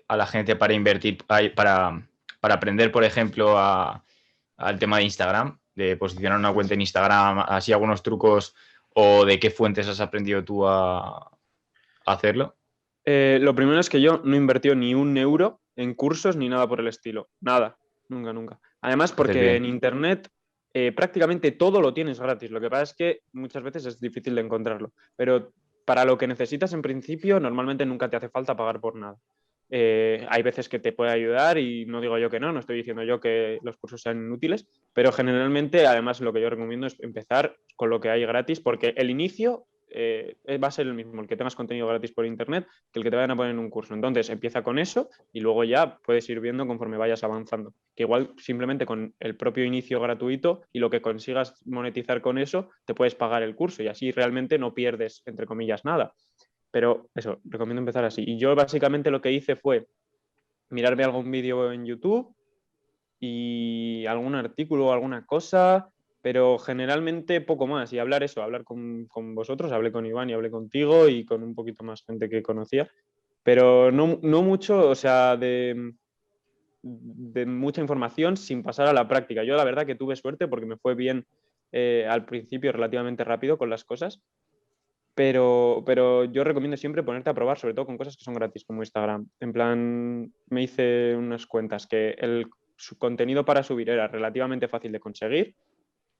a la gente para invertir, para aprender, por ejemplo, al tema de Instagram, de posicionar una cuenta en Instagram, así algunos trucos o de qué fuentes has aprendido tú a hacerlo. Lo primero es que yo no invertí ni un euro en cursos ni nada por el estilo. Nada, nunca, nunca. Además, porque en Internet prácticamente todo lo tienes gratis. Lo que pasa es que muchas veces es difícil de encontrarlo. Pero para lo que necesitas en principio, normalmente nunca te hace falta pagar por nada. Hay veces que te puede ayudar y no digo yo que no estoy diciendo yo que los cursos sean inútiles, pero generalmente, además, lo que yo recomiendo es empezar con lo que hay gratis, porque el inicio va a ser el mismo, el que tengas contenido gratis por internet, que el que te vayan a poner en un curso. Entonces empieza con eso y luego ya puedes ir viendo conforme vayas avanzando. Que igual simplemente con el propio inicio gratuito y lo que consigas monetizar con eso, te puedes pagar el curso y así realmente no pierdes, entre comillas, nada. Pero eso, recomiendo empezar así. Y yo básicamente lo que hice fue mirarme algún vídeo en YouTube y algún artículo o alguna cosa, pero generalmente poco más. Y hablar con vosotros, hablé con Iván y hablé contigo y con un poquito más gente que conocía, pero no mucho, o sea, de mucha información sin pasar a la práctica. Yo la verdad que tuve suerte porque me fue bien al principio relativamente rápido con las cosas, pero yo recomiendo siempre ponerte a probar, sobre todo con cosas que son gratis, como Instagram. En plan, me hice unas cuentas que su contenido para subir era relativamente fácil de conseguir,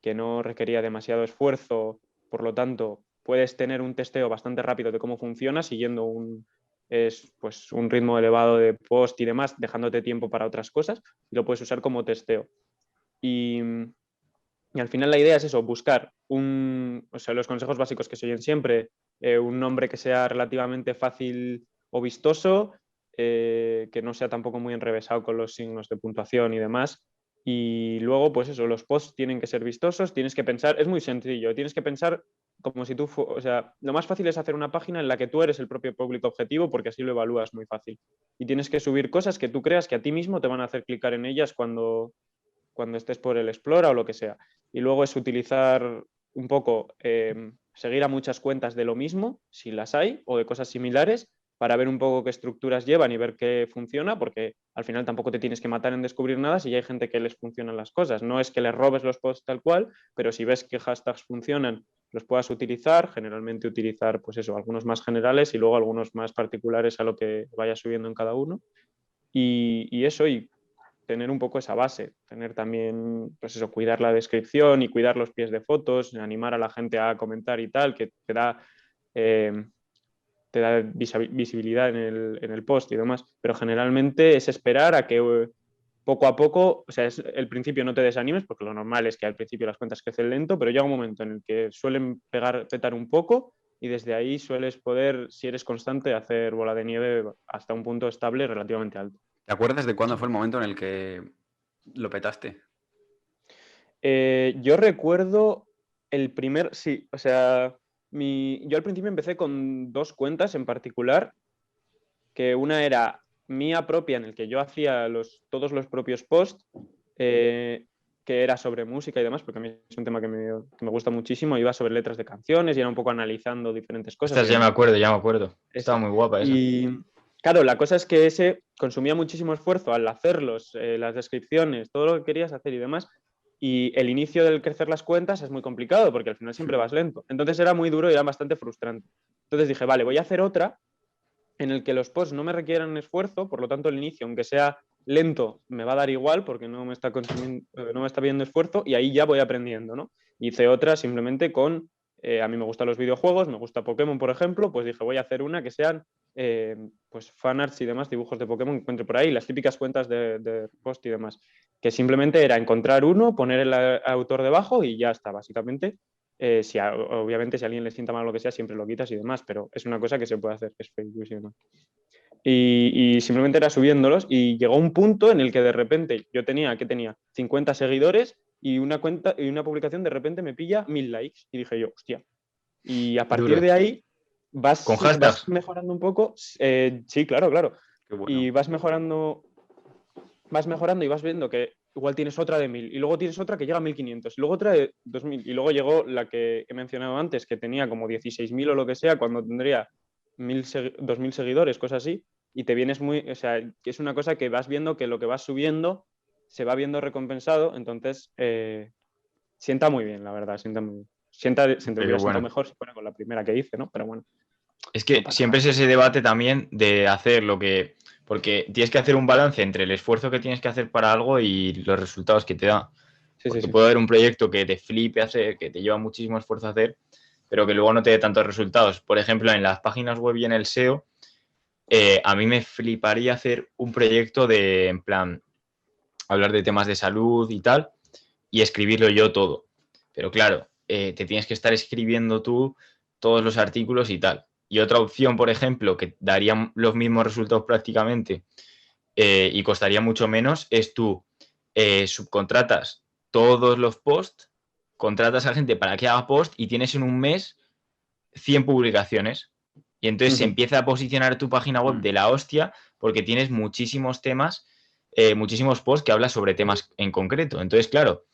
que no requería demasiado esfuerzo, por lo tanto, puedes tener un testeo bastante rápido de cómo funciona siguiendo pues, un ritmo elevado de post y demás, dejándote tiempo para otras cosas, y lo puedes usar como testeo. Y al final la idea es eso, buscar o sea, los consejos básicos que se oyen siempre, un nombre que sea relativamente fácil o vistoso, que no sea tampoco muy enrevesado con los signos de puntuación y demás. Y luego, pues eso, los posts tienen que ser vistosos, tienes que pensar, es muy sencillo, tienes que pensar como si tú, o sea, lo más fácil es hacer una página en la que tú eres el propio público objetivo porque así lo evalúas muy fácil. Y tienes que subir cosas que tú creas que a ti mismo te van a hacer clicar en ellas cuando estés por el Explora o lo que sea. Y luego es utilizar un poco, seguir a muchas cuentas de lo mismo, si las hay, o de cosas similares, para ver un poco qué estructuras llevan y ver qué funciona, porque al final tampoco te tienes que matar en descubrir nada si ya hay gente que les funcionan las cosas. No es que les robes los posts tal cual, pero si ves que hashtags funcionan, los puedas utilizar, generalmente utilizar, pues eso, algunos más generales y luego algunos más particulares a lo que vaya subiendo en cada uno. Y eso, y tener un poco esa base, tener también, pues eso, cuidar la descripción y cuidar los pies de fotos, animar a la gente a comentar y tal, que te da visibilidad en el post y demás, pero generalmente es esperar a que poco a poco, o sea, el principio no te desanimes, porque lo normal es que al principio las cuentas crecen lento, pero llega un momento en el que suelen petar un poco y desde ahí sueles poder, si eres constante, hacer bola de nieve hasta un punto estable y relativamente alto. ¿Te acuerdas de cuándo fue el momento en el que lo petaste? Yo recuerdo sí, o sea, yo al principio empecé con 2 cuentas en particular, que una era mía propia en el que yo hacía todos los propios posts, que era sobre música y demás, porque a mí es un tema que me gusta muchísimo, iba sobre letras de canciones y era un poco analizando diferentes cosas. Ya me acuerdo. Estaba muy guapa esa. Y claro, la cosa es que ese consumía muchísimo esfuerzo al hacerlos, las descripciones, todo lo que querías hacer y demás. Y el inicio del crecer las cuentas es muy complicado porque al final siempre vas lento. Entonces era muy duro y era bastante frustrante. Entonces dije, vale, voy a hacer otra en el que los posts no me requieran esfuerzo, por lo tanto el inicio, aunque sea lento me va a dar igual porque no me está pidiendo esfuerzo y ahí ya voy aprendiendo, ¿no? Hice otra simplemente con, a mí me gustan los videojuegos, me gusta Pokémon, por ejemplo, pues dije, voy a hacer una que sean pues fanarts y demás, dibujos de Pokémon que encuentre por ahí, las típicas cuentas de post y demás, que simplemente era encontrar uno, poner el autor debajo y ya está, básicamente. Obviamente si a alguien le sienta mal lo que sea, siempre lo quitas y demás, pero es una cosa que se puede hacer, es Facebook, ¿sí o no? Y simplemente era subiéndolos y llegó un punto en el que de repente yo tenía 50 seguidores y una cuenta y una publicación de repente me pilla 1000 likes y dije yo, hostia. Y a partir Duro. de ahí vas ¿Con hashtags? mejorando un poco. Sí, claro. Qué bueno. Y vas mejorando y vas viendo que igual tienes otra de 1000 y luego tienes otra que llega a 1500 y luego otra de 2000 y luego llegó la que he mencionado antes que tenía como 16.000 o lo que sea cuando tendría 2000 seguidores, cosas así, y te vienes o sea, que es una cosa que vas viendo que lo que vas subiendo se va viendo recompensado, entonces sienta muy bien, la verdad, sienta muy bien. Se hubiera sentado mejor si fuera con la primera que hice, ¿no? Pero bueno. Es que siempre es ese debate también de hacer lo que... Porque tienes que hacer un balance entre el esfuerzo que tienes que hacer para algo y los resultados que te da. Porque puede haber un proyecto que te flipe hacer, que te lleva muchísimo esfuerzo hacer, pero que luego no te dé tantos resultados. Por ejemplo, en las páginas web y en el SEO, a mí me fliparía hacer un proyecto de, en plan, hablar de temas de salud y tal, y escribirlo yo todo. Pero claro, te tienes que estar escribiendo tú todos los artículos y tal. Y otra opción, por ejemplo, que daría los mismos resultados prácticamente y costaría mucho menos, es tú subcontratas todos los posts, contratas a gente para que haga post y tienes en un mes 100 publicaciones. Y entonces se empieza a posicionar tu página web de la hostia porque tienes muchísimos temas, muchísimos posts que hablas sobre temas en concreto. Entonces, claro,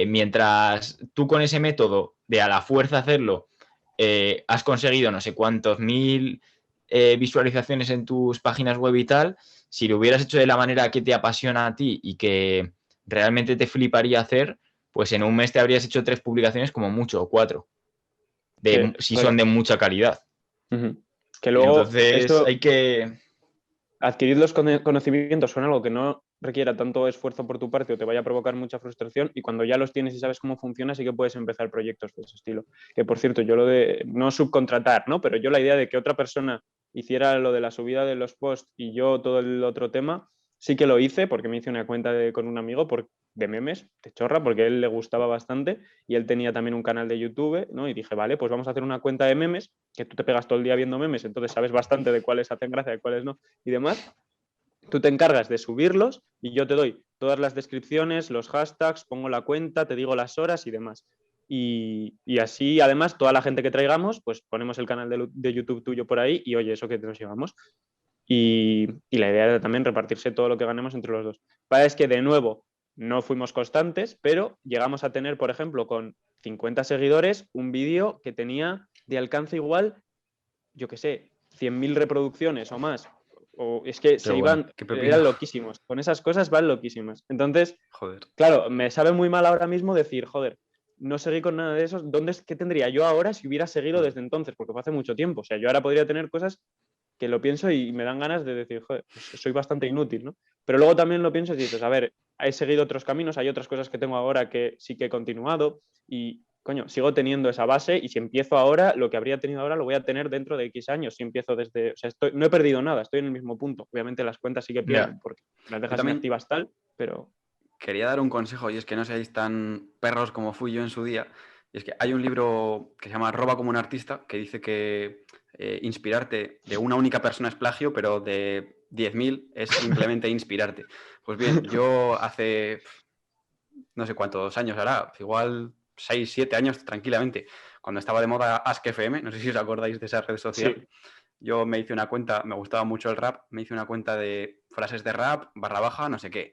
mientras tú con ese método de a la fuerza hacerlo, has conseguido no sé cuántos mil visualizaciones en tus páginas web y tal, si lo hubieras hecho de la manera que te apasiona a ti y que realmente te fliparía hacer, pues en un mes te habrías hecho 3 publicaciones como mucho, o 4, si son de mucha calidad. Que luego entonces hay que... Adquirir los conocimientos son algo que no requiera tanto esfuerzo por tu parte o te vaya a provocar mucha frustración y cuando ya los tienes y sabes cómo funciona sí que puedes empezar proyectos de ese estilo. Que por cierto, yo lo de no subcontratar, ¿no? Pero yo la idea de que otra persona hiciera lo de la subida de los posts y yo todo el otro tema, sí que lo hice porque me hice una cuenta con un amigo de memes, de chorra, porque a él le gustaba bastante y él tenía también un canal de YouTube, ¿no? Y dije, vale, pues vamos a hacer una cuenta de memes, que tú te pegas todo el día viendo memes, entonces sabes bastante de cuáles hacen gracia, de cuáles no y demás. Tú te encargas de subirlos y yo te doy todas las descripciones, los hashtags, pongo la cuenta, te digo las horas y demás. Y así, además, toda la gente que traigamos, pues ponemos el canal de YouTube tuyo por ahí y oye, eso que nos llevamos. Y la idea era también repartirse todo lo que ganemos entre los dos. Es que, de nuevo, no fuimos constantes, pero llegamos a tener, por ejemplo, con 50 seguidores, un vídeo que tenía de alcance igual, yo qué sé, 100.000 reproducciones o más. O es que eran loquísimos. Con esas cosas van loquísimas. Entonces, claro, me sabe muy mal ahora mismo decir, joder, no seguí con nada de esos. ¿Qué tendría yo ahora si hubiera seguido desde entonces? Porque fue hace mucho tiempo. O sea, yo ahora podría tener cosas que lo pienso y me dan ganas de decir, joder, pues soy bastante inútil, ¿no? Pero luego también lo pienso y dices, a ver, he seguido otros caminos, hay otras cosas que tengo ahora que sí que he continuado y, coño, sigo teniendo esa base y si empiezo ahora, lo que habría tenido ahora lo voy a tener dentro de X años. Si empiezo desde, o sea, no he perdido nada, estoy en el mismo punto. Obviamente las cuentas sí que pierden porque las dejas inactivas tal, pero... Quería dar un consejo y es que no seáis tan perros como fui yo en su día. Y es que hay un libro que se llama Roba como un artista que dice que inspirarte de una única persona es plagio, pero de 10.000 es simplemente inspirarte. Pues bien, yo hace no sé cuántos años hará, igual 6, 7 años tranquilamente, cuando estaba de moda Ask.fm, no sé si os acordáis de esa red social, sí. Yo me hice una cuenta, me gustaba mucho el rap, me hice una cuenta de frases de rap, /, no sé qué.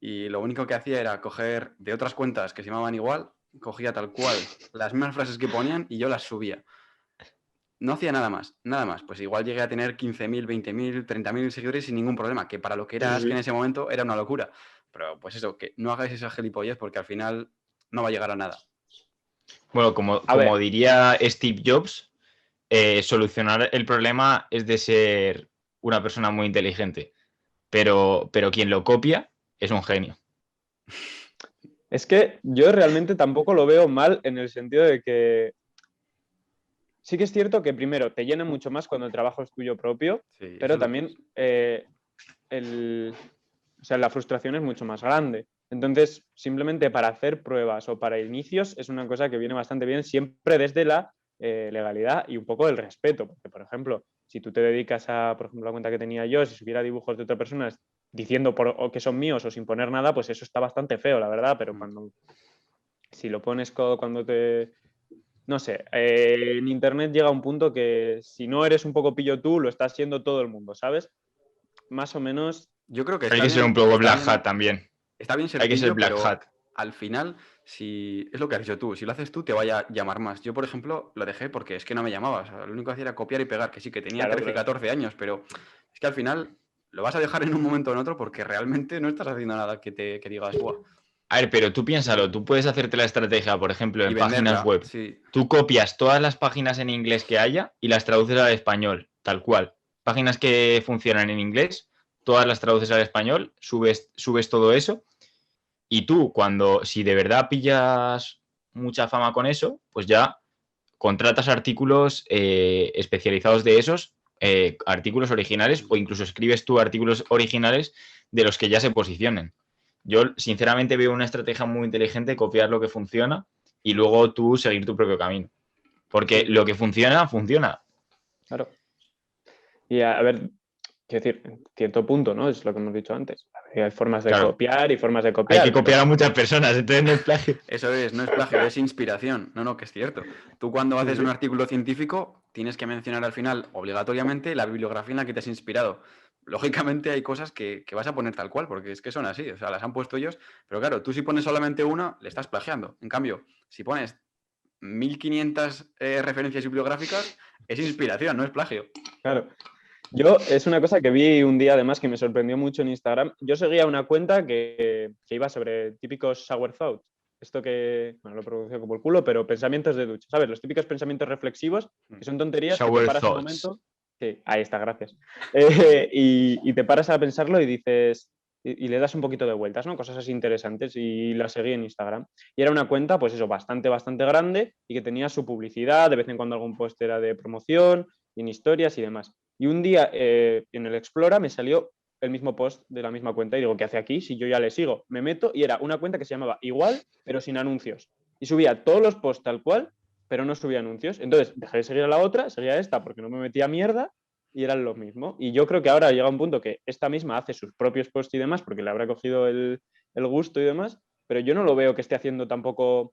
Y lo único que hacía era coger de otras cuentas que se llamaban igual, cogía tal cual las mismas frases que ponían y yo las subía. No hacía nada más. Pues igual llegué a tener 15.000, 20.000, 30.000 seguidores sin ningún problema, que para lo que era Ask en ese momento era una locura. Pero pues eso, que no hagáis esa gilipollez porque al final no va a llegar a nada. Bueno, como diría Steve Jobs, solucionar el problema es de ser una persona muy inteligente. pero quien lo copia es un genio. Es que yo realmente tampoco lo veo mal en el sentido de que sí que es cierto que primero te llena mucho más cuando el trabajo es tuyo propio, Sí, pero eso también la frustración es mucho más grande. Entonces, simplemente para hacer pruebas o para inicios es una cosa que viene bastante bien siempre desde la legalidad y un poco el respeto. Porque, por ejemplo, si tú te dedicas a, por ejemplo, la cuenta que tenía yo, si subiera dibujos de otra persona diciendo o que son míos o sin poner nada, pues eso está bastante feo, la verdad, pero si lo pones cuando te... No sé, en internet llega un punto que si no eres un poco pillo tú, lo estás siendo todo el mundo, ¿sabes? Más o menos... Yo creo que Hay que ser un poco black hat también. Está bien ser Hay que ser pillo, black pero hat. al final, si es lo que has dicho tú, si lo haces tú, te vaya a llamar más. Yo, por ejemplo, lo dejé porque es que no me llamaba. O sea, lo único que hacía era copiar y pegar, que sí, que tenía Claro, 13, 14 años, pero es que al final lo vas a dejar en un momento o en otro porque realmente no estás haciendo nada que digas, ¡buah! A ver, pero tú piénsalo, tú puedes hacerte la estrategia, por ejemplo, Y en páginas venderla, web. sí. Tú copias todas las páginas en inglés que haya y las traduces al español, tal cual. Páginas que funcionan en inglés, todas las traduces al español, subes todo eso. Y tú, si de verdad pillas mucha fama con eso, pues ya contratas artículos especializados de esos, artículos originales, o incluso escribes tú artículos originales de los que ya se posicionen. Yo, sinceramente, veo una estrategia muy inteligente, copiar lo que funciona y luego tú seguir tu propio camino. Porque lo que funciona, funciona. Claro. Y a ver, quiero decir, en cierto punto, ¿no? Es lo que hemos dicho antes. Hay formas de Claro. copiar y formas de Hay copiar. que copiar a muchas personas, entonces no es plagio. Eso es, no es plagio, es inspiración. No, que es cierto. Tú cuando haces un artículo científico tienes que mencionar al final obligatoriamente la bibliografía en la que te has inspirado. Lógicamente hay cosas que vas a poner tal cual, porque es que son así, o sea, las han puesto ellos, pero claro, tú si pones solamente una, le estás plagiando. En cambio, si pones 1500 referencias bibliográficas, es inspiración, no es plagio. Claro. Yo es una cosa que vi un día además que me sorprendió mucho en Instagram. Yo seguía una cuenta que iba sobre típicos shower thoughts. Esto que, bueno, lo pronuncio como el culo, pero pensamientos de ducha, ¿sabes? Los típicos pensamientos reflexivos, que son tonterías, que te Shower paras un thoughts. momento... Sí, ahí está, gracias. Y te paras a pensarlo y dices... Y le das un poquito de vueltas, ¿no? Cosas así interesantes y la seguí en Instagram. Y era una cuenta, pues eso, bastante grande y que tenía su publicidad, de vez en cuando algún post era de promoción, en historias y demás. Y un día en el Explora me salió el mismo post de la misma cuenta y digo, ¿qué hace aquí? Si yo ya le sigo. Me meto y era una cuenta que se llamaba igual, pero sin anuncios. Y subía todos los posts tal cual, pero no subía anuncios. Entonces dejé de seguir a la otra, seguía a esta porque no me metía mierda y eran lo mismo. Y yo creo que ahora llega un punto que esta misma hace sus propios posts y demás porque le habrá cogido el gusto y demás, pero yo no lo veo que esté haciendo tampoco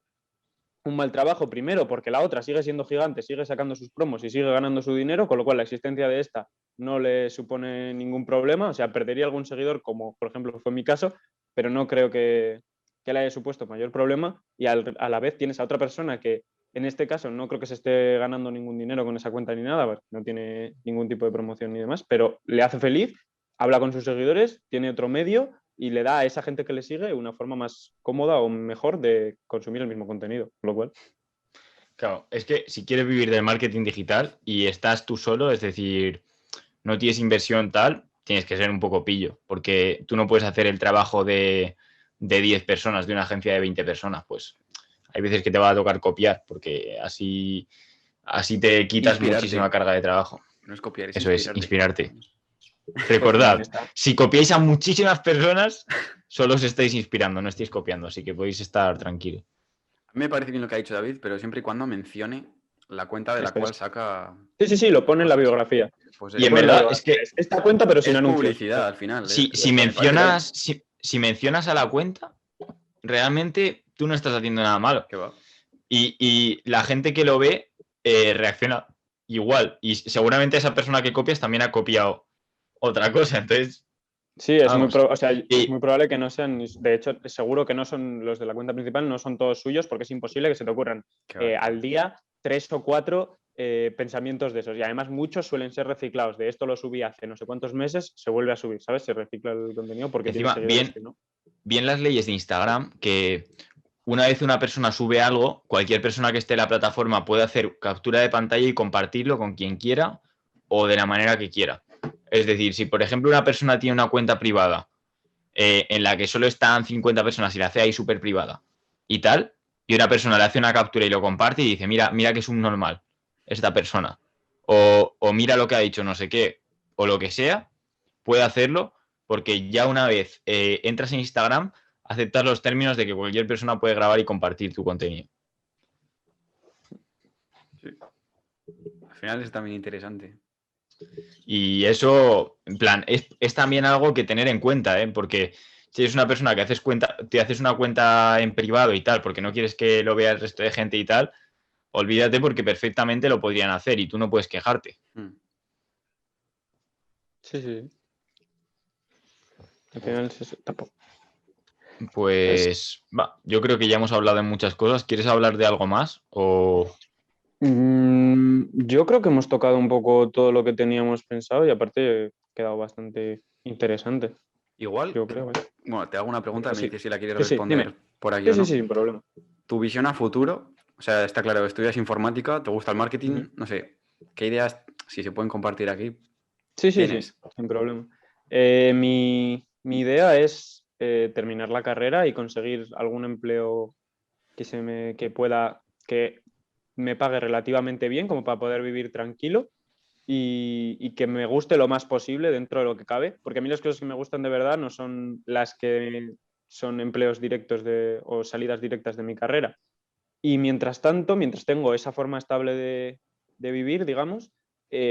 un mal trabajo, primero porque la otra sigue siendo gigante, sigue sacando sus promos y sigue ganando su dinero, con lo cual la existencia de esta no le supone ningún problema, o sea, perdería algún seguidor, como por ejemplo fue mi caso, pero no creo que le haya supuesto mayor problema y a la vez tienes a otra persona que en este caso no creo que se esté ganando ningún dinero con esa cuenta ni nada, no tiene ningún tipo de promoción ni demás, pero le hace feliz, habla con sus seguidores, tiene otro medio y le da a esa gente que le sigue una forma más cómoda o mejor de consumir el mismo contenido, con lo cual... Claro, es que si quieres vivir del marketing digital y estás tú solo, es decir, no tienes inversión tal, tienes que ser un poco pillo, porque tú no puedes hacer el trabajo de 10 personas, de una agencia de 20 personas, pues hay veces que te va a tocar copiar, porque así te quitas Inspirarte. muchísima carga de trabajo. No es copiar, es Eso inspirarte. es, inspirarte. Recordad, si copiáis a muchísimas personas, solo os estáis inspirando, no estáis copiando, así que podéis estar tranquilos. A mí me parece bien lo que ha dicho David, pero siempre y cuando mencione la cuenta de la cual saca... Sí, lo pone en la biografía. Pues y en verdad es que... Esta cuenta, pero sin es anuncios. Publicidad al final. Si mencionas a la cuenta, realmente tú no estás haciendo nada malo. ¿Qué va? Y la gente que lo ve reacciona igual. Y seguramente esa persona que copias también ha copiado otra cosa. Entonces... Sí, es muy probable que no sean, de hecho, seguro que no son los de la cuenta principal, no son todos suyos, porque es imposible que se te ocurran al día 3 o 4 pensamientos de esos. Y además muchos suelen ser reciclados. De esto lo subí hace no sé cuántos meses, se vuelve a subir, ¿sabes? Se recicla el contenido porque encima, tiene seguidores que no. Bien las leyes de Instagram, que una vez una persona sube algo, cualquier persona que esté en la plataforma puede hacer captura de pantalla y compartirlo con quien quiera o de la manera que quiera. Es decir, si por ejemplo una persona tiene una cuenta privada en la que solo están 50 personas y la hace ahí súper privada y tal, y una persona le hace una captura y lo comparte y dice, mira, mira que es un normal esta persona, o mira lo que ha dicho, no sé qué, o lo que sea, puede hacerlo porque ya una vez entras en Instagram, aceptas los términos de que cualquier persona puede grabar y compartir tu contenido. Sí. Al final es también interesante. Y eso, en plan, es también algo que tener en cuenta, ¿eh? Porque si eres una persona que te haces una cuenta en privado y tal, porque no quieres que lo vea el resto de gente y tal, olvídate porque perfectamente lo podrían hacer y tú no puedes quejarte. Sí. Al final es eso, tampoco. Pues yo creo que ya hemos hablado de muchas cosas. ¿Quieres hablar de algo más? O Yo creo que hemos tocado un poco todo lo que teníamos pensado y aparte ha quedado bastante interesante. Igual, Yo creo. bueno, te hago una pregunta y me Sí. dices si la quieres Sí, dime. responder por aquí o Sí, no. sin problema. Tu visión a futuro, o sea, está claro, estudias informática, te gusta el marketing, no sé, ¿qué ideas, si se pueden compartir aquí, Sí, tienes? sin problema. Mi idea es terminar la carrera y conseguir algún empleo que me pague relativamente bien, como para poder vivir tranquilo y que me guste lo más posible dentro de lo que cabe, porque a mí las cosas que me gustan de verdad no son las que son empleos directos o salidas directas de mi carrera. Y mientras tanto, mientras tengo esa forma estable de vivir, digamos,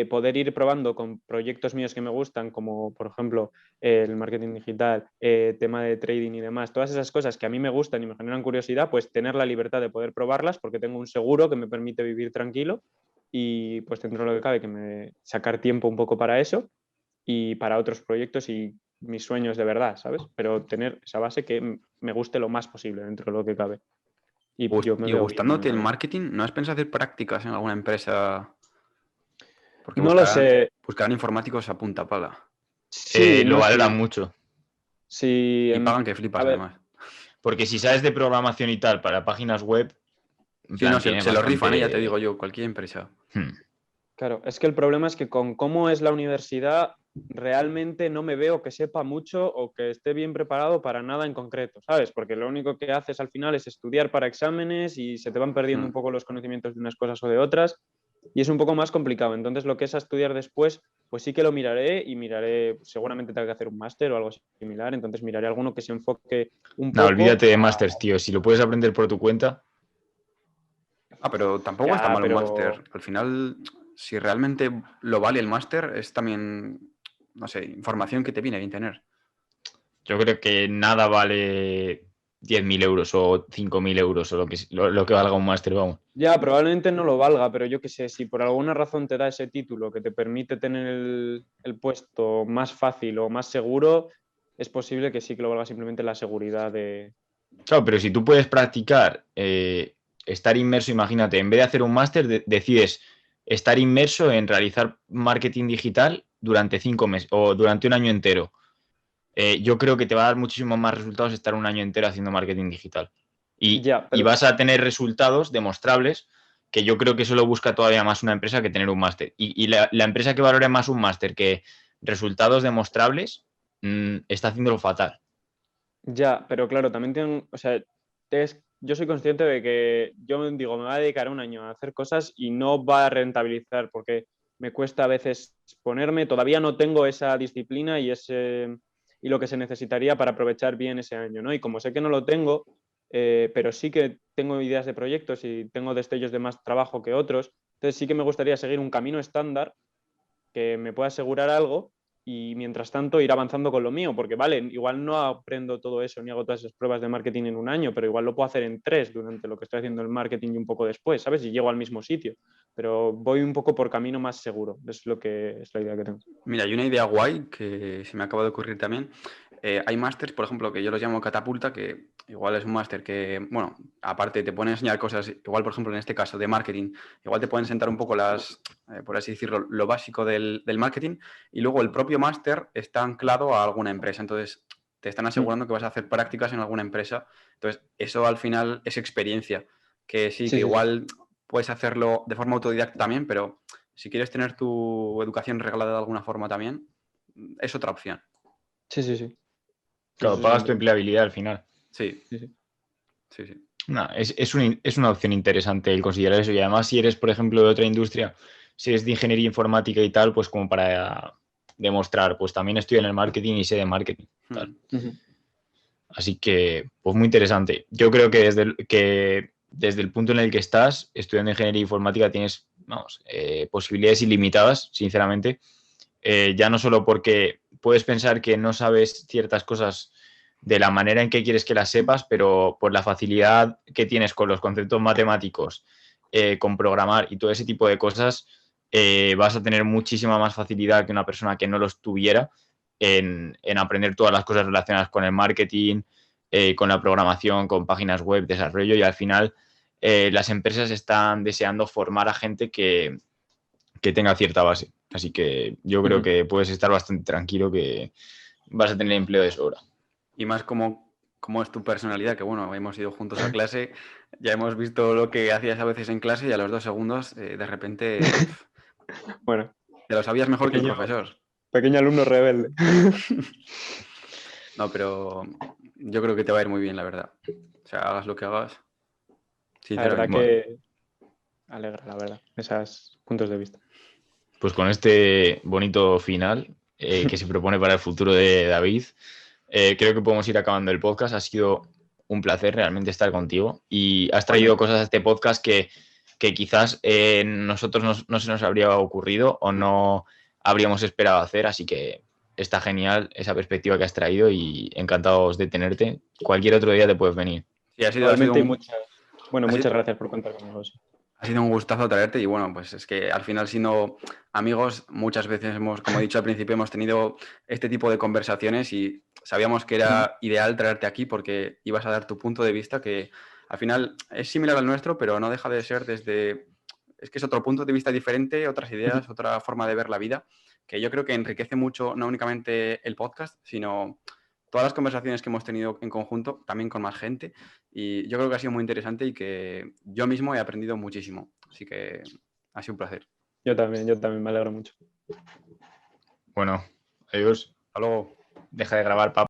poder ir probando con proyectos míos que me gustan, como por ejemplo el marketing digital, tema de trading y demás, todas esas cosas que a mí me gustan y me generan curiosidad, pues tener la libertad de poder probarlas porque tengo un seguro que me permite vivir tranquilo y pues dentro de lo que cabe sacar tiempo un poco para eso y para otros proyectos y mis sueños de verdad, ¿sabes? Pero tener esa base que me guste lo más posible dentro de lo que cabe. Y yo me Y veo bien. gustándote el marketing, ¿no has pensado hacer prácticas en alguna empresa? Porque No lo sé. buscarán informáticos a punta pala. Sí, lo no valoran sé. mucho. Sí, Y pagan que a flipas, ver, además. Porque si sabes de programación y tal para páginas web, en Sí, no, plan, tienes se lo rifan, ya te digo bastante. yo, cualquier empresa. claro, es que el problema es que con cómo es la universidad, realmente no me veo que sepa mucho o que esté bien preparado para nada en concreto, ¿sabes? Porque lo único que haces al final es estudiar para exámenes y se te van perdiendo un poco los conocimientos de unas cosas o de otras y es un poco más complicado. Entonces, lo que es a estudiar después, pues sí que lo miraré y miraré, seguramente tengo que hacer un máster o algo similar, entonces miraré alguno que se enfoque un No, poco olvídate de a... másters, tío. Si lo puedes aprender por tu cuenta. Pero tampoco está Ya, mal un máster. Al final, si realmente lo vale el máster, es también, no sé, información que te viene bien tener. Yo creo que nada vale 10.000 euros o 5.000 euros o lo que valga un máster, vamos. Ya, probablemente no lo valga, pero yo qué sé, si por alguna razón te da ese título que te permite tener el puesto más fácil o más seguro, es posible que sí que lo valga simplemente la seguridad de... Claro, pero si tú puedes practicar, estar inmerso, imagínate, en vez de hacer un máster, decides estar inmerso en realizar marketing digital durante 5 meses o durante un año entero. Yo creo que te va a dar muchísimos más resultados estar un año entero haciendo marketing digital. Ya, Y pero vas a tener resultados demostrables que yo creo que eso lo busca todavía más una empresa que tener un máster. Y la empresa que valore más un máster que resultados demostrables está haciéndolo fatal. ya, pero claro, también tengo, o sea, yo soy consciente de que yo digo, me voy a dedicar un año a hacer cosas y no va a rentabilizar porque me cuesta a veces ponerme, todavía no tengo esa disciplina y lo que se necesitaría para aprovechar bien ese año, ¿no? Y como sé que no lo tengo, pero sí que tengo ideas de proyectos y tengo destellos de más trabajo que otros, entonces sí que me gustaría seguir un camino estándar que me pueda asegurar algo y mientras tanto ir avanzando con lo mío, porque vale, igual no aprendo todo eso ni hago todas esas pruebas de marketing en un año, pero igual lo puedo hacer en 3 durante lo que estoy haciendo el marketing y un poco después, ¿sabes? Y llego al mismo sitio, pero voy un poco por camino más seguro, es la idea que tengo. Mira, hay una idea guay que se me acaba de ocurrir también. Hay másters, por ejemplo, que yo los llamo catapulta, que igual es un máster que, bueno, aparte te pueden enseñar cosas, igual, por ejemplo, en este caso de marketing, igual te pueden sentar un poco por así decirlo, lo básico del marketing, y luego el propio máster está anclado a alguna empresa. Entonces, te están asegurando que vas a hacer prácticas en alguna empresa. Entonces, eso al final es experiencia, que sí, que Sí, sí, sí. igual puedes hacerlo de forma autodidacta también, pero si quieres tener tu educación reglada de alguna forma también, es otra opción. Sí, sí, sí. Claro, Eso pagas sí. tu empleabilidad al final. Sí, Sí, sí. sí, sí. Nah, es una opción interesante el considerar eso. Y además, si eres, por ejemplo, de otra industria, si eres de ingeniería informática y tal, pues como para demostrar, pues también estoy en el marketing y sé de marketing. Tal. Ujú. Así que, pues muy interesante. Yo creo que desde el punto en el que estás, estudiando ingeniería informática, tienes, vamos, posibilidades ilimitadas, sinceramente. Ya no solo porque puedes pensar que no sabes ciertas cosas de la manera en que quieres que las sepas, pero por la facilidad que tienes con los conceptos matemáticos, con programar y todo ese tipo de cosas, vas a tener muchísima más facilidad que una persona que no los tuviera en aprender todas las cosas relacionadas con el marketing, con la programación, con páginas web, desarrollo, y al final las empresas están deseando formar a gente que tenga cierta base. Así que yo creo que puedes estar bastante tranquilo que vas a tener empleo de sobra. Y más como es tu personalidad, que bueno, hemos ido juntos a clase, ya hemos visto lo que hacías a veces en clase y a los 2 segundos, de repente, Bueno, te lo sabías mejor que el pequeño, profesor. pequeño alumno rebelde. No, pero yo creo que te va a ir muy bien, la verdad. O sea, hagas lo que hagas, La verdad sinceramente. Bueno, que alegra, la verdad, esos puntos de vista. pues con este bonito final que se propone para el futuro de David, creo que podemos ir acabando el podcast. Ha sido un placer realmente estar contigo y has traído cosas a este podcast que quizás nosotros no se nos habría ocurrido o no habríamos esperado hacer, así que está genial esa perspectiva que has traído y encantados de tenerte. Cualquier otro día te puedes venir. Sí, Igualmente, y muchas ha gracias por contar conmigo. Sí. sido un gustazo traerte y bueno, pues es que al final siendo amigos muchas veces hemos, como he dicho al principio, hemos tenido este tipo de conversaciones y sabíamos que era ideal traerte aquí porque ibas a dar tu punto de vista que al final es similar al nuestro, pero no deja de ser desde... Es que es otro punto de vista diferente, otras ideas, otra forma de ver la vida, que yo creo que enriquece mucho no únicamente el podcast, sino todas las conversaciones que hemos tenido en conjunto, también con más gente. Y yo creo que ha sido muy interesante y que yo mismo he aprendido muchísimo. Así que ha sido un placer. Yo también me alegro mucho. Bueno, adiós. Hasta luego. Deja de grabar, papá.